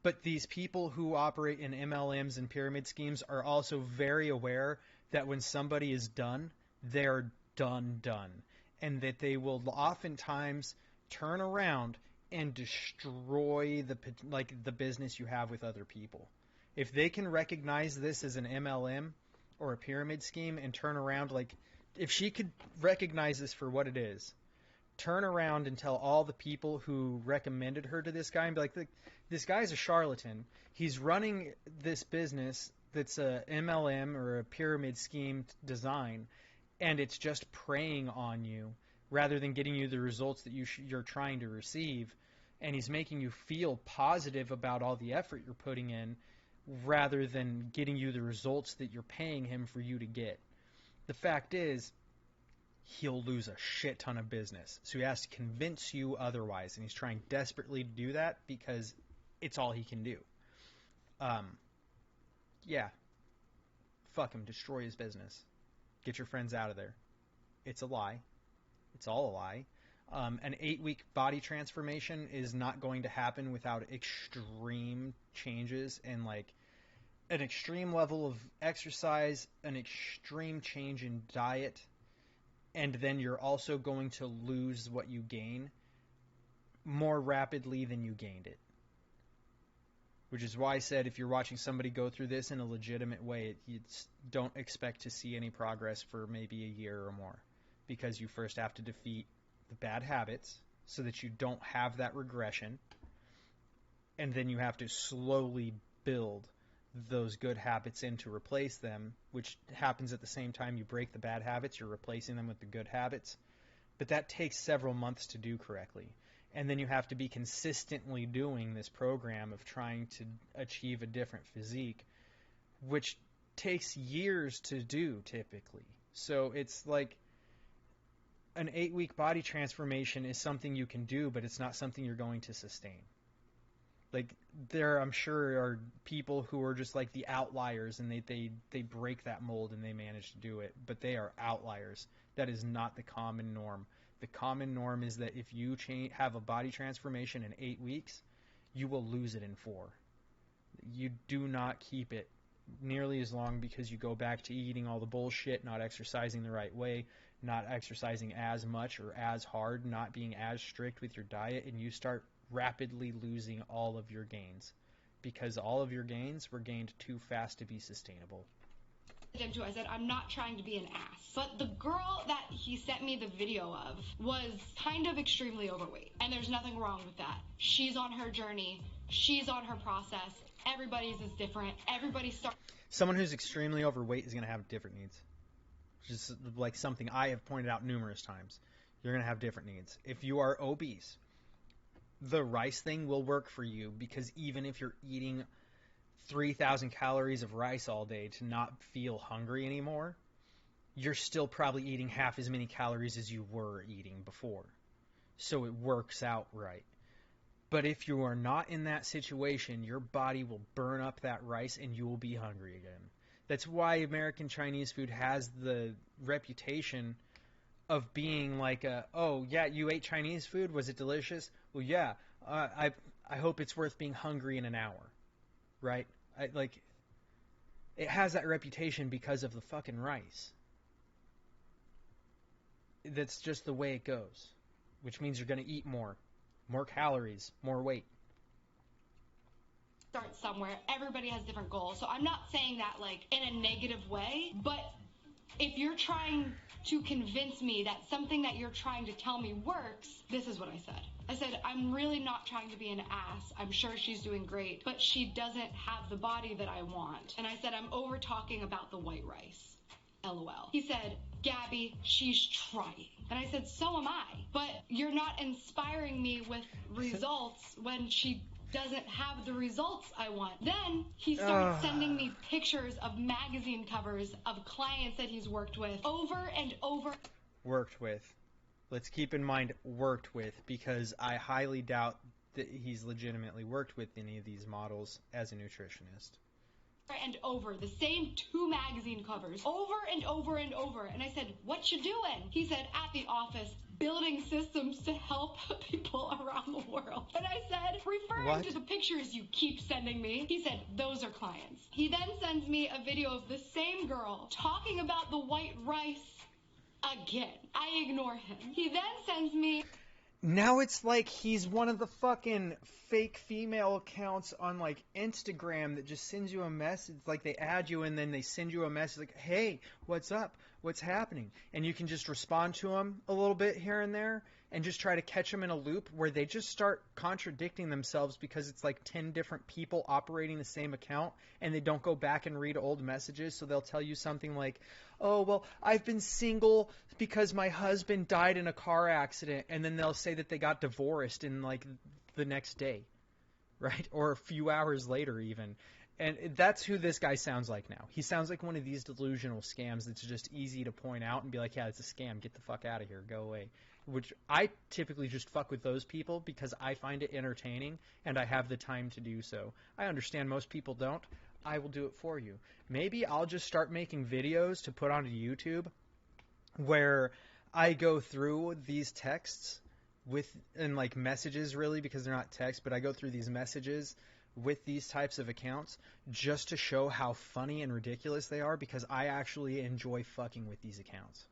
S2: But these people who operate in MLMs and pyramid schemes are also very aware that when somebody is done, they're done. And that they will oftentimes turn around and destroy the business you have with other people. If they can recognize this as an MLM or a pyramid scheme and turn around, like, if she could recognize this for what it is, turn around and tell all the people who recommended her to this guy and be like, this guy's a charlatan. He's running this business that's a MLM or a pyramid scheme design, and it's just preying on you rather than getting you the results that you're trying to receive. And he's making you feel positive about all the effort you're putting in rather than getting you the results that you're paying him for you to get. The fact is, he'll lose a shit ton of business. So he has to convince you otherwise, and he's trying desperately to do that because it's all he can do. Yeah. Fuck him. Destroy his business. Get your friends out of there. It's a lie. It's all a lie. An 8-week body transformation is not going to happen without extreme changes and like an extreme level of exercise, an extreme change in diet, and then you're also going to lose what you gain more rapidly than you gained it. Which is why I said if you're watching somebody go through this in a legitimate way, you don't expect to see any progress for maybe a year or more. Because you first have to defeat the bad habits so that you don't have that regression. And then you have to slowly build those good habits in to replace them, which happens at the same time you break the bad habits, you're replacing them with the good habits. But that takes several months to do correctly. And then you have to be consistently doing this program of trying to achieve a different physique, which takes years to do typically. So it's like an 8-week body transformation is something you can do, but it's not something you're going to sustain. Like there, I'm sure, are people who are just like the outliers, and they break that mold and they manage to do it, but they are outliers. That is not the common norm. The common norm is that if you have a body transformation in 8 weeks, you will lose it in 4. You do not keep it nearly as long because you go back to eating all the bullshit, not exercising the right way, not exercising as much or as hard, not being as strict with your diet, and you start rapidly losing all of your gains because all of your gains were gained too fast to be sustainable.
S1: I said, I'm not trying to be an ass. But the girl that he sent me the video of was kind of extremely overweight. And there's nothing wrong with that. She's on her journey. She's on her process. Everybody's is different.
S2: Someone who's extremely overweight is going to have different needs. Which is like something I have pointed out numerous times. You're going to have different needs. If you are obese, the rice thing will work for you because even if you're eating 3,000 calories of rice all day to not feel hungry anymore, you're still probably eating half as many calories as you were eating before. So it works out right. But if you are not in that situation, your body will burn up that rice and you will be hungry again. That's why American Chinese food has the reputation of being like oh yeah, you ate Chinese food? Was it delicious? Well, yeah. I hope it's worth being hungry in an hour. Right? It has that reputation because of the fucking rice. That's just the way it goes, which means you're going to eat more calories, more weight.
S1: Start somewhere. Everybody has different goals. So I'm not saying that like in a negative way, but if you're trying to convince me that something that you're trying to tell me works, this is what I said. I said, I'm really not trying to be an ass. I'm sure she's doing great, but she doesn't have the body that I want. And I said, I'm over talking about the white rice. LOL. He said, Gabby, she's trying. And I said, so am I. But you're not inspiring me with results when she doesn't have the results I want. Then he started sending me pictures of magazine covers of clients that he's worked with over and over.
S2: Worked with. Let's keep in mind worked with, because I highly doubt that he's legitimately worked with any of these models as a nutritionist.
S1: And over the same 2 magazine covers over and over and over. And I said, what you doing? He said, at the office, building systems to help people around the world. And I said, referring to the pictures you keep sending me, he said, those are clients. He then sends me a video of the same girl talking about the white rice again. I ignore him. He then sends me...
S2: Now it's like he's one of the fucking fake female accounts on like Instagram that just sends you a message. It's like they add you and then they send you a message like, hey, what's up? what's happening? And you can just respond to them a little bit here and there and just try to catch them in a loop where they just start contradicting themselves because it's like 10 different people operating the same account and they don't go back and read old messages. So they'll tell you something like, oh, well, I've been single because my husband died in a car accident. And then they'll say that they got divorced in like the next day, right? Or a few hours later even. And that's who this guy sounds like now. He sounds like one of these delusional scams that's just easy to point out and be like, yeah, it's a scam. Get the fuck out of here. Go away. Which I typically just fuck with those people because I find it entertaining and I have the time to do so. I understand most people don't. I will do it for you. Maybe I'll just start making videos to put onto YouTube where I go through these texts and like messages really because they're not text, but I go through these messages with these types of accounts just to show how funny and ridiculous they are because I actually enjoy fucking with these accounts.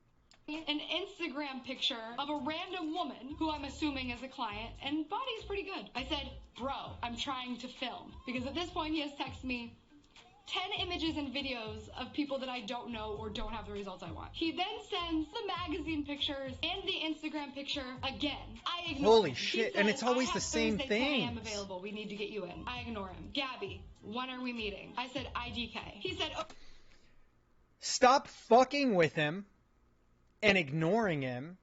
S1: An Instagram picture of a random woman who I'm assuming is a client, and body's pretty good. I said, bro, I'm trying to film. Because at this point he has texted me 10 images and videos of people that I don't know or don't have the results I want. He then sends the magazine pictures and the Instagram picture again. I ignore
S2: Holy
S1: him.
S2: shit,
S1: He
S2: and
S1: says,
S2: it's always
S1: I
S2: the
S1: have
S2: same
S1: Thursday 10 a.m.
S2: things.
S1: available. We need to get you in. I ignore him. Gabby, when are we meeting? I said IDK. He said, oh.
S2: Stop fucking with him and ignoring him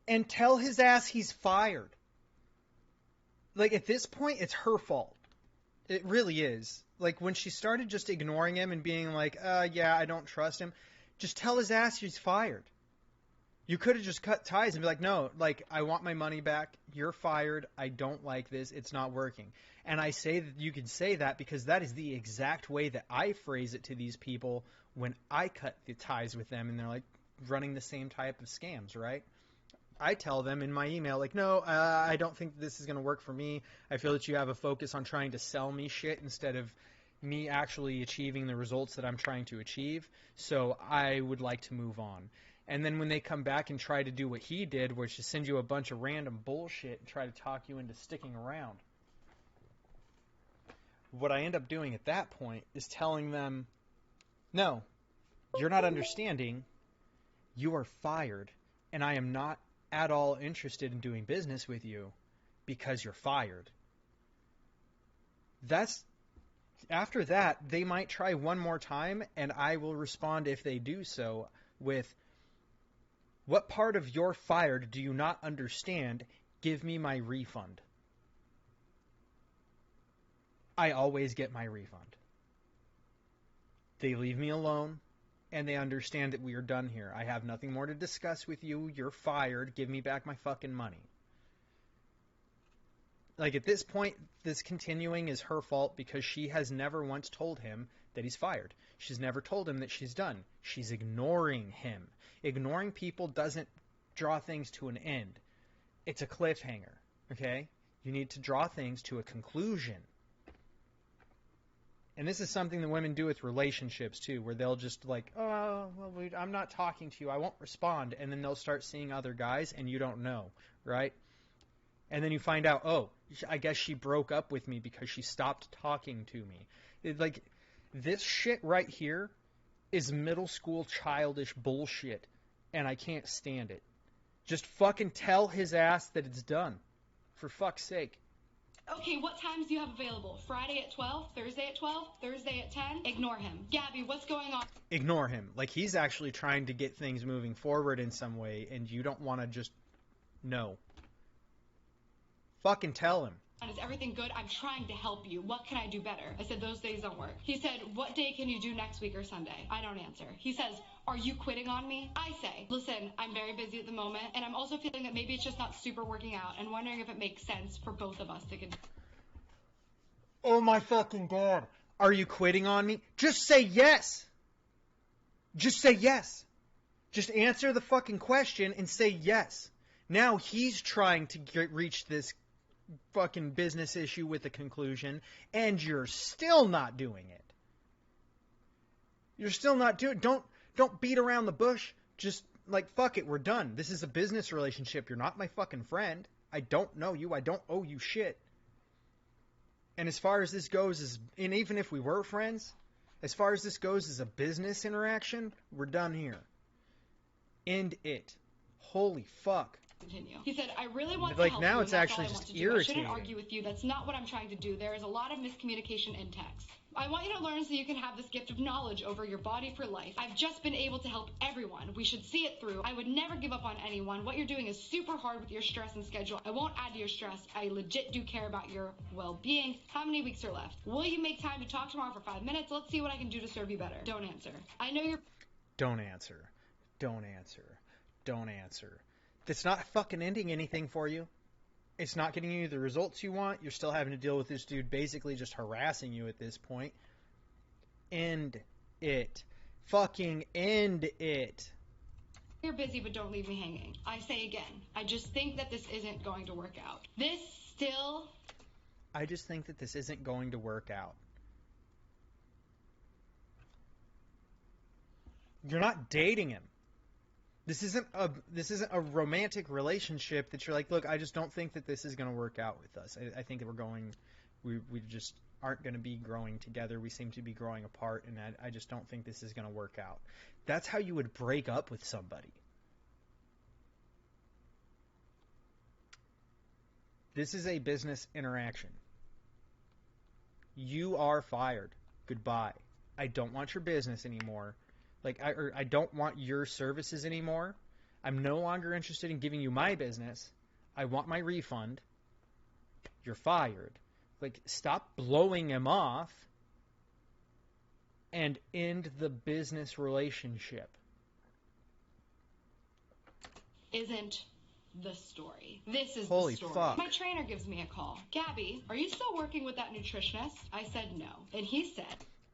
S2: and tell his ass he's fired. Like, at this point, it's her fault. It really is. Like, when she started just ignoring him and being like, yeah, I don't trust him, just tell his ass he's fired. You could have just cut ties and be like, no, like, I want my money back. You're fired. I don't like this. It's not working. And I say that you can say that because that is the exact way that I phrase it to these people when I cut the ties with them and they're like running the same type of scams, right? I tell them in my email, like, no, I don't think this is going to work for me. I feel that you have a focus on trying to sell me shit instead of me actually achieving the results that I'm trying to achieve. So I would like to move on. And then when they come back and try to do what he did, which is send you a bunch of random bullshit and try to talk you into sticking around, what I end up doing at that point is telling them, no, you're not understanding. You are fired, and I am not at all interested in doing business with you because you're fired. After that, they might try one more time, and I will respond if they do so with, what part of you're fired do you not understand? Give me my refund. I always get my refund. They leave me alone, and they understand that we are done here. I have nothing more to discuss with you. You're fired. Give me back my fucking money. Like, at this point, this continuing is her fault because she has never once told him that he's fired. She's never told him that she's done. She's ignoring him. Ignoring people doesn't draw things to an end. It's a cliffhanger, okay? You need to draw things to a conclusion. And this is something that women do with relationships, too, where they'll just like, oh, well, I'm not talking to you. I won't respond. And then they'll start seeing other guys, and you don't know, right? And then you find out, oh, I guess she broke up with me because she stopped talking to me. Like, this shit right here is middle school childish bullshit, and I can't stand it. Just fucking tell his ass that it's done. For fuck's sake.
S1: Okay, what times do you have available? Friday at 12, Thursday at 12, Thursday at 10? Ignore him. Gabby, what's going on?
S2: Ignore him. Like, he's actually trying to get things moving forward in some way, and you don't want to just know. Fucking tell him.
S1: Is everything good? I'm trying to help you. What can I do better? I said, those days don't work. He said, what day can you do next week or Sunday? I don't answer. He says, are you quitting on me? I say, listen, I'm very busy at the moment, and I'm also feeling that maybe it's just not super working out, and wondering if it makes sense for both of us to continue.
S2: Oh my fucking God. Are you quitting on me? Just say yes. Just say yes. Just answer the fucking question and say yes. Now he's trying to reach this fucking business issue with a conclusion, and you're still not doing it. You're still not doing it. Don't beat around the bush. Just, like, fuck it, we're done. This is a business relationship. You're not my fucking friend. I don't know you. I don't owe you shit. And as far as this goes, and even if we were friends, as far as this goes as a business interaction, we're done here. End it. Holy fuck.
S1: Continue. He said, I really want to
S2: Like,
S1: help
S2: now
S1: you,
S2: it's
S1: and that's
S2: actually
S1: all I want
S2: just
S1: to do. I shouldn't
S2: irritating.
S1: argue with you. That's not what I'm trying to do. There is a lot of miscommunication in text. I want you to learn so you can have this gift of knowledge over your body for life. I've just been able to help everyone. We should see it through. I would never give up on anyone. What you're doing is super hard with your stress and schedule. I won't add to your stress. I legit do care about your well-being. How many weeks are left? Will you make time to talk tomorrow for 5 minutes? Let's see what I can do to serve you better. Don't answer. I know you're...
S2: Don't answer. Don't answer. Don't answer. That's not fucking ending anything for you. It's not getting you the results you want. You're still having to deal with this dude basically just harassing you at this point. End it. Fucking end it.
S1: You're busy, but don't leave me hanging. I say again, I just think that this isn't going to work out.
S2: I just think that this isn't going to work out. You're not dating him. This isn't a romantic relationship that you're like, look, I just don't think that this is going to work out with us. I think that we just aren't going to be growing together. We seem to be growing apart, and I just don't think this is going to work out. That's how you would break up with somebody. This is a business interaction. You are fired. Goodbye. I don't want your business anymore. I don't want your services anymore. I'm no longer interested in giving you my business. I want my refund. You're fired. Stop blowing him off and end the business relationship.
S1: Isn't the story. This is
S2: Holy
S1: the story.
S2: fuck.
S1: My trainer gives me a call. Gabby, are you still working with that nutritionist? I said no. And he said...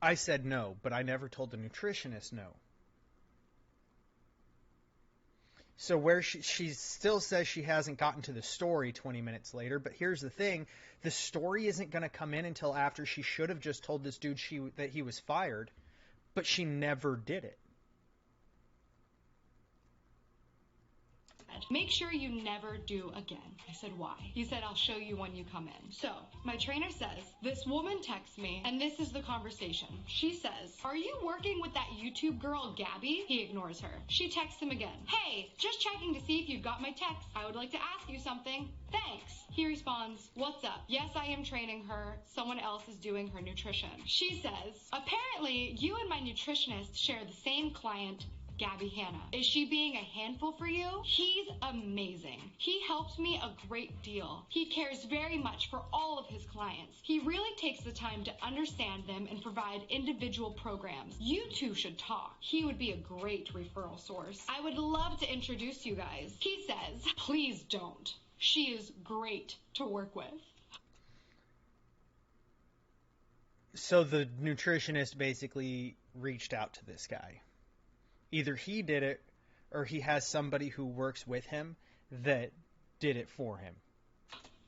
S2: I said no, but I never told the nutritionist no. So where she still says she hasn't gotten to the story 20 minutes later, but here's the thing. The story isn't going to come in until after she should have just told this dude that he was fired, but she never did it.
S1: Make sure you never do again. I said, why? He said, I'll show you when you come in. So, my trainer says, this woman texts me, and this is the conversation. She says, are you working with that YouTube girl, Gabby? He ignores her. She texts him again. Hey, just checking to see if you got my text. I would like to ask you something. Thanks. He responds, what's up? Yes, I am training her. Someone else is doing her nutrition. She says, apparently, you and my nutritionist share the same client, Gabby Hanna. Is she being a handful for you? He's amazing. He helps me a great deal. He cares very much for all of his clients. He really takes the time to understand them and provide individual programs. You two should talk. He would be a great referral source. I would love to introduce you guys. He says, please don't. She is great to work with.
S2: So the nutritionist basically reached out to this guy. Either he did it, or he has somebody who works with him that did it for him.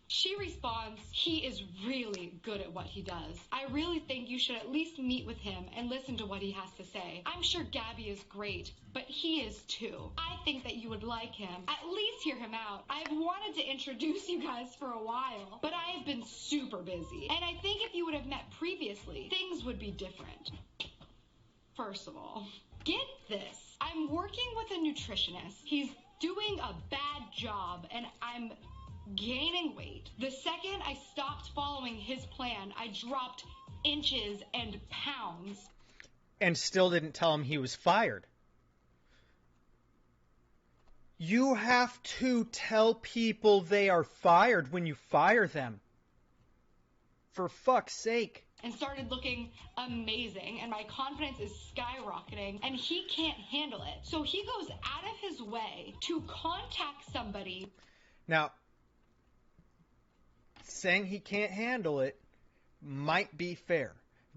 S1: She responds, he is really good at what he does. I really think you should at least meet with him and listen to what he has to say. I'm sure Gabby is great, but he is too. I think that you would like him. At least hear him out. I've wanted to introduce you guys for a while, but I have been super busy. And I think if you would have met previously, things would be different. First of all, get this. I'm working with a nutritionist. He's doing a bad job, and I'm gaining weight. The second I stopped following his plan, I dropped inches and pounds.
S2: And still didn't tell him he was fired. You have to tell people they are fired when you fire them. For fuck's sake.
S1: And started looking amazing, and my confidence is skyrocketing, and he can't handle it. So he goes out of his way to contact somebody.
S2: Now, saying he can't handle it might be fair.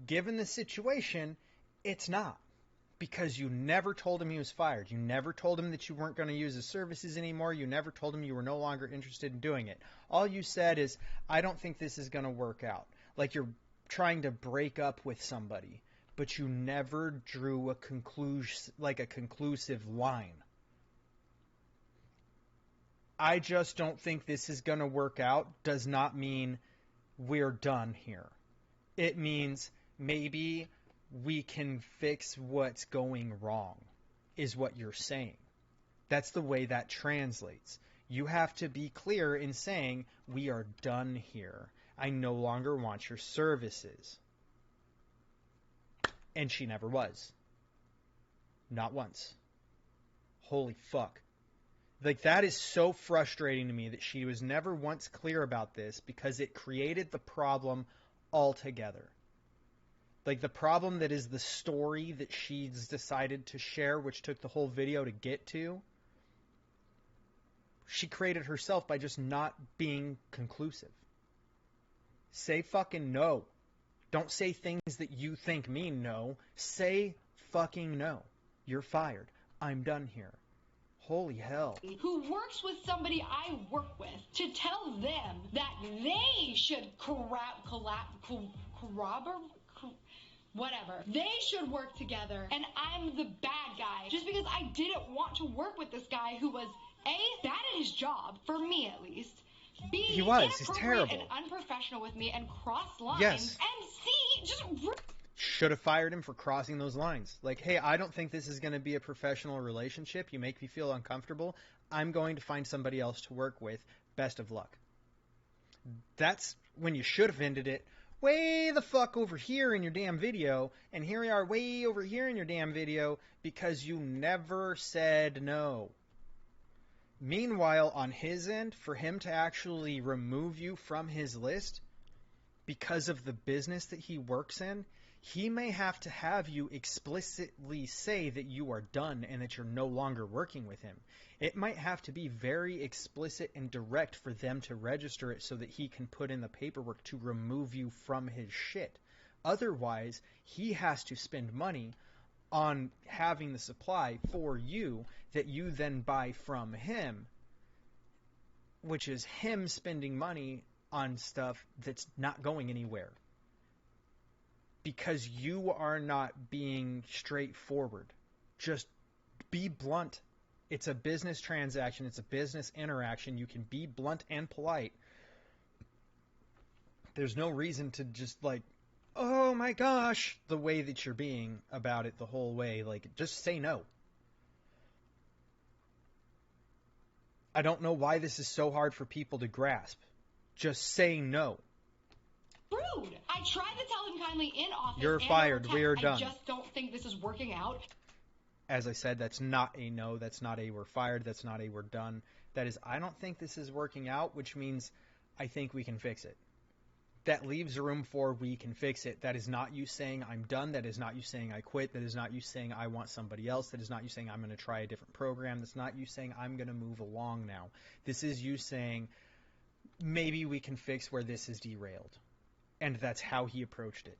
S2: Given the situation, it's not. Because you never told him he was fired. You never told him that you weren't going to use his services anymore. You never told him you were no longer interested in doing it. All you said is, I don't think this is going to work out. Like you're trying to break up with somebody, but you never drew a conclusive line. I just don't think this is going to work out does not mean we're done here. It means maybe we can fix what's going wrong, is what you're saying. That's the way that translates. You have to be clear in saying, we are done here. I no longer want your services. And she never was. Not once. Holy fuck. Like, that is so frustrating to me that she was never once clear about this, because it created the problem altogether. Like, the problem that is the story that she's decided to share, which took the whole video to get to, she created herself by just not being conclusive. Say fucking no. Don't say things that you think mean no. Say fucking no. You're fired. I'm done here. Holy hell.
S1: Who works with somebody I work with to tell them that they should whatever. They should work together, and I'm the bad guy just because I didn't want to work with this guy who was A, bad at his job, for me at least. B,
S2: He's terrible
S1: and unprofessional with me and crossed lines.
S2: Yes.
S1: And C, just
S2: should have fired him for crossing those lines. Like, hey, I don't think this is going to be a professional relationship. You make me feel uncomfortable. I'm going to find somebody else to work with. Best of luck. That's when you should have ended it way the fuck over here in your damn video, and here we are way over here in your damn video because you never said no. Meanwhile, on his end, for him to actually remove you from his list because of the business that he works in, he may have to have you explicitly say that you are done and that you're no longer working with him. It might have to be very explicit and direct for them to register it so that he can put in the paperwork to remove you from his shit. Otherwise, he has to spend money on having the supply for you that you then buy from him, which is him spending money on stuff that's not going anywhere. Because you are not being straightforward. Just be blunt. It's a business transaction. It's a business interaction. You can be blunt and polite. There's no reason to just like, oh my gosh, the way that you're being about it the whole way. Like, just say no. I don't know why this is so hard for people to grasp. Just say no.
S1: Rude. I tried to tell him kindly in office.
S2: You're fired. We are done.
S1: I just don't think this is working out.
S2: As I said, that's not a no. That's not a we're fired. That's not a we're done. That is, I don't think this is working out, which means I think we can fix it. That leaves room for we can fix it. That is not you saying I'm done. That is not you saying I quit. That is not you saying I want somebody else. That is not you saying I'm going to try a different program. That's not you saying I'm going to move along now. This is you saying maybe we can fix where this is derailed. And that's how he approached it.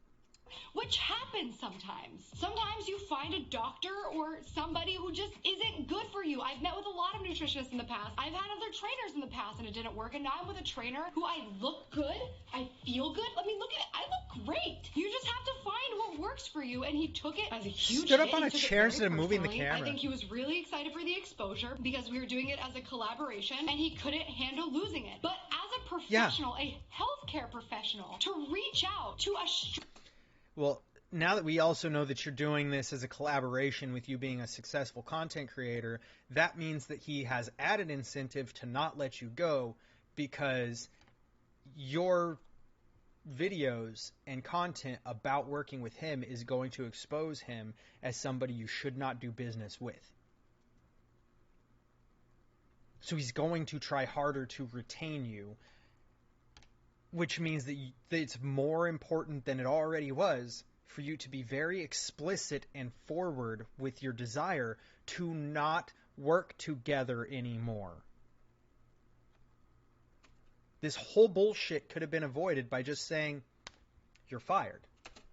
S1: Which happens sometimes. Sometimes you find a doctor or somebody who just isn't good for you. I've met with a lot of nutritionists in the past. I've had other trainers in the past and it didn't work. And now I'm with a trainer who I look good. I feel good. I mean, look at it. I look great. You just have to find what works for you. And he took it as a huge
S2: Stood up on a chair instead of moving the camera.
S1: I think he was really excited for the exposure because we were doing it as a collaboration and he couldn't handle losing it. But as a professional, a healthcare professional, to reach out to a
S2: well, now that we also know that you're doing this as a collaboration with you being a successful content creator, that means that he has added incentive to not let you go because your videos and content about working with him is going to expose him as somebody you should not do business with. So he's going to try harder to retain you, which means that it's more important than it already was for you to be very explicit and forward with your desire to not work together anymore. This whole bullshit could have been avoided by just saying, you're fired.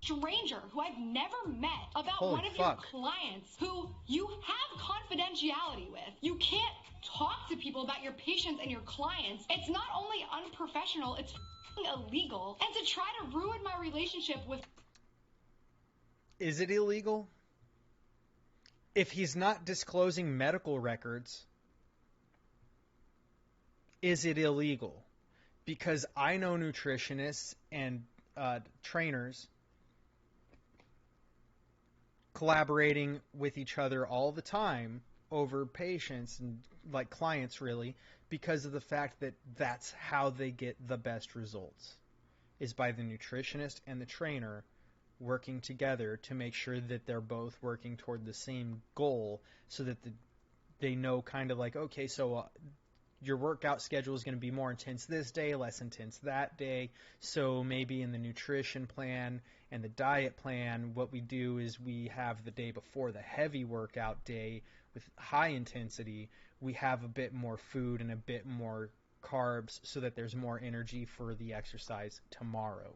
S1: Stranger who I've never met about
S2: Holy
S1: one of
S2: fuck.
S1: your clients who you have confidentiality with. You can't talk to people about your patients and your clients. It's not only unprofessional, it's illegal. And to try to ruin my relationship with...
S2: Is it illegal? If he's not disclosing medical records, is it illegal? Because I know nutritionists and trainers collaborating with each other all the time over patients and like clients really, because of the fact that that's how they get the best results, is by the nutritionist and the trainer working together to make sure that they're both working toward the same goal, so that they know kind of like, okay, so your workout schedule is going to be more intense this day, less intense that day. So maybe in the nutrition plan and the diet plan, what we do is we have the day before the heavy workout day with high intensity, we have a bit more food and a bit more carbs so that there's more energy for the exercise tomorrow.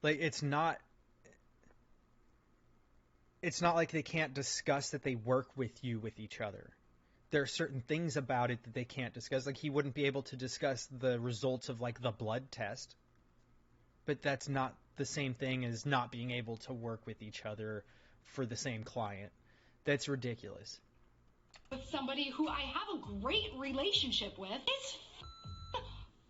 S2: Like, it's not like they can't discuss that they work with each other. There are certain things about it that they can't discuss. Like, he wouldn't be able to discuss the results of like the blood test, but that's not the same thing as not being able to work with each other for the same client. That's ridiculous.
S1: With somebody who I have a great relationship with is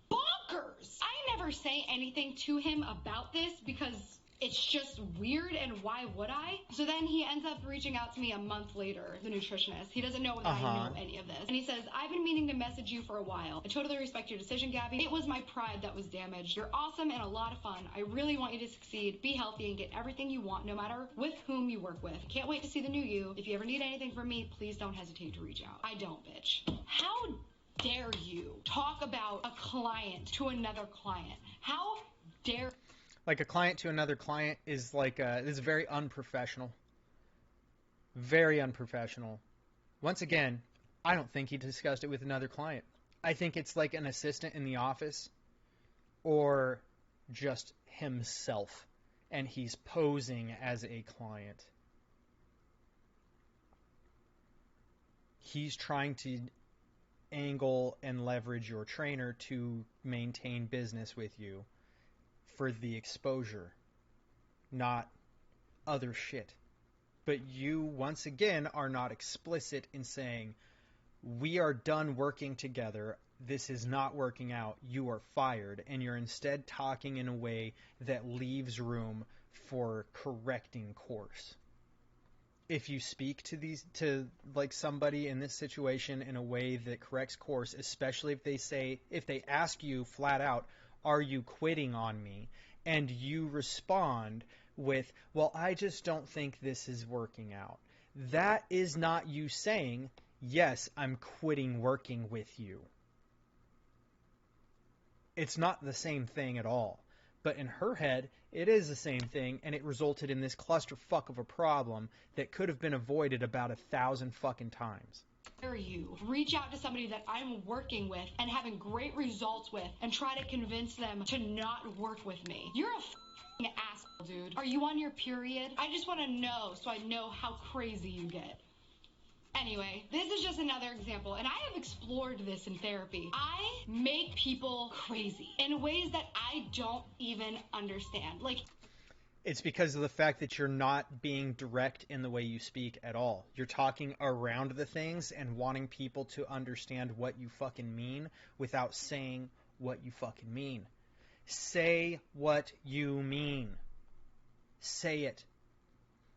S1: bonkers. I never say anything to him about this because it's just weird, and why would I? So then he ends up reaching out to me a month later, the nutritionist. He doesn't know that I know any of this. And he says, I've been meaning to message you for a while. I totally respect your decision, Gabby. It was my pride that was damaged. You're awesome and a lot of fun. I really want you to succeed, be healthy, and get everything you want, no matter with whom you work with. Can't wait to see the new you. If you ever need anything from me, please don't hesitate to reach out. I don't, bitch. How dare you talk about a client to another client? How dare...
S2: Like, a client to another client is like is very unprofessional. Very unprofessional. Once again, I don't think he discussed it with another client. I think it's like an assistant in the office or just himself, and he's posing as a client. He's trying to angle and leverage your trainer to maintain business with you for the exposure, not other shit. But you, once again, are not explicit in saying, we are done working together, this is not working out, you are fired, and you're instead talking in a way that leaves room for correcting course. If you speak to like somebody in this situation in a way that corrects course, especially if they ask you flat out, are you quitting on me? And you respond with, well, I just don't think this is working out. That is not you saying, yes, I'm quitting working with you. It's not the same thing at all. But in her head, it is the same thing, and it resulted in this clusterfuck of a problem that could have been avoided about 1,000 fucking times.
S1: You reach out to somebody that I'm working with and having great results with and try to convince them to not work with me. You're a asshole, dude. Are you on your period? I just want to know so I know how crazy you get. Anyway, this is just another example, and I have explored this in therapy. I make people crazy in ways that I don't even understand. Like,
S2: it's because of the fact that you're not being direct in the way you speak at all. You're talking around the things and wanting people to understand what you fucking mean without saying what you fucking mean. Say what you mean. Say it.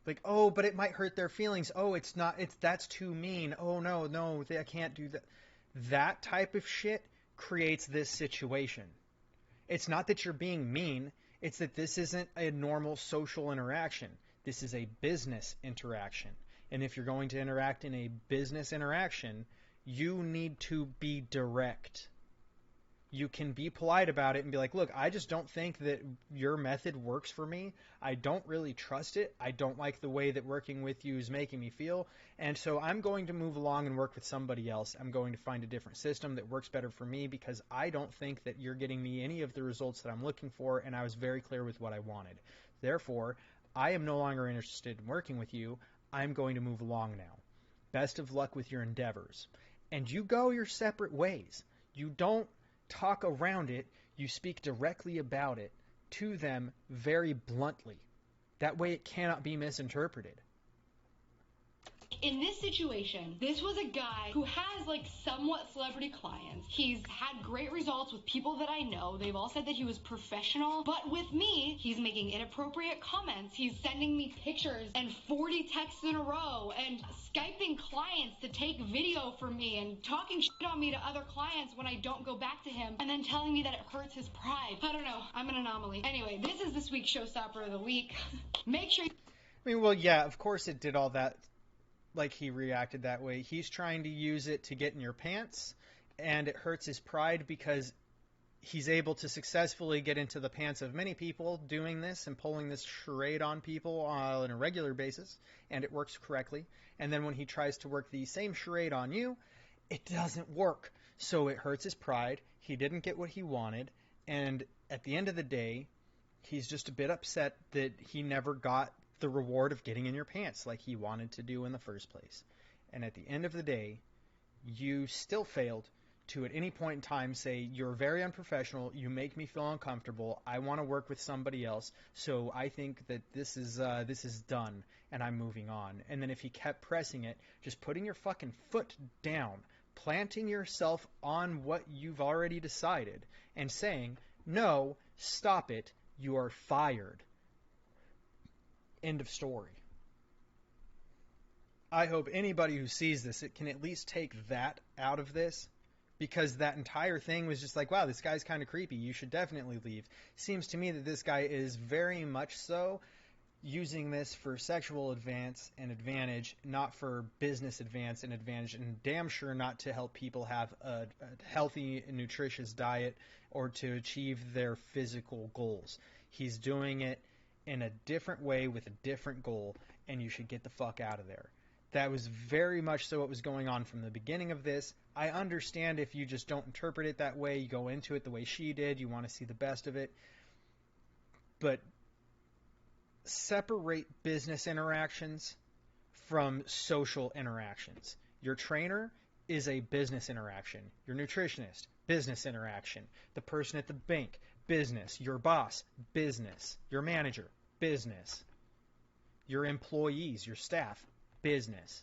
S2: Like, oh, but it might hurt their feelings. Oh, that's too mean. Oh, no, I can't do that. That type of shit creates this situation. It's not that you're being mean. It's that this isn't a normal social interaction. This is a business interaction. And if you're going to interact in a business interaction, you need to be direct. You can be polite about it and be like, look, I just don't think that your method works for me. I don't really trust it. I don't like the way that working with you is making me feel. And so I'm going to move along and work with somebody else. I'm going to find a different system that works better for me because I don't think that you're getting me any of the results that I'm looking for, and I was very clear with what I wanted. Therefore, I am no longer interested in working with you. I'm going to move along now. Best of luck with your endeavors. And you go your separate ways. You don't talk around it, you speak directly about it to them very bluntly. That way it cannot be misinterpreted.
S1: In this situation, this was a guy who has like somewhat celebrity clients. He's had great results with people that I know. They've all said that he was professional. But with me, he's making inappropriate comments. He's sending me pictures and 40 texts in a row and Skyping clients to take video for me and talking shit on me to other clients when I don't go back to him and then telling me that it hurts his pride. I don't know. I'm an anomaly. Anyway, this is this week's Showstopper of the Week. Make sure...
S2: I mean, well, yeah, of course it did all that. Like, he reacted that way. He's trying to use it to get in your pants, and it hurts his pride because he's able to successfully get into the pants of many people doing this and pulling this charade on people on a regular basis, and it works correctly. And then when he tries to work the same charade on you, it doesn't work. So it hurts his pride. He didn't get what he wanted, and at the end of the day, he's just a bit upset that he never got the reward of getting in your pants like he wanted to do in the first place. And at the end of the day, you still failed to at any point in time say, you're very unprofessional, you make me feel uncomfortable, I want to work with somebody else, so I think that this is done and I'm moving on. And then if he kept pressing it, just putting your fucking foot down, planting yourself on what you've already decided and saying, no, stop it, you are fired. End of story. I hope anybody who sees this, it can at least take that out of this, because that entire thing was just like, wow, this guy's kind of creepy. You should definitely leave. Seems to me that this guy is very much so using this for sexual advance and advantage, not for business advance and advantage, and damn sure not to help people have a healthy and nutritious diet or to achieve their physical goals. He's doing it in a different way with a different goal, and you should get the fuck out of there. That was very much so what was going on from the beginning of this. I understand if you just don't interpret it that way, you go into it the way she did, you want to see the best of it. But separate business interactions from social interactions. Your trainer is a business interaction. Your nutritionist, business interaction. The person at the bank, business. Your boss, business. Your manager, business. Your employees, your staff, business.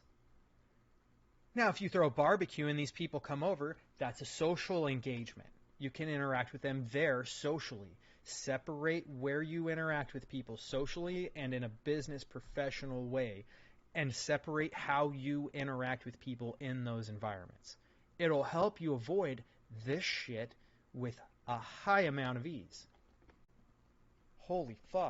S2: Now, if you throw a barbecue and these people come over, that's a social engagement. You can interact with them there socially. Separate where you interact with people socially and in a business professional way, and separate how you interact with people in those environments. It'll help you avoid this shit with a high amount of ease. Holy fuck.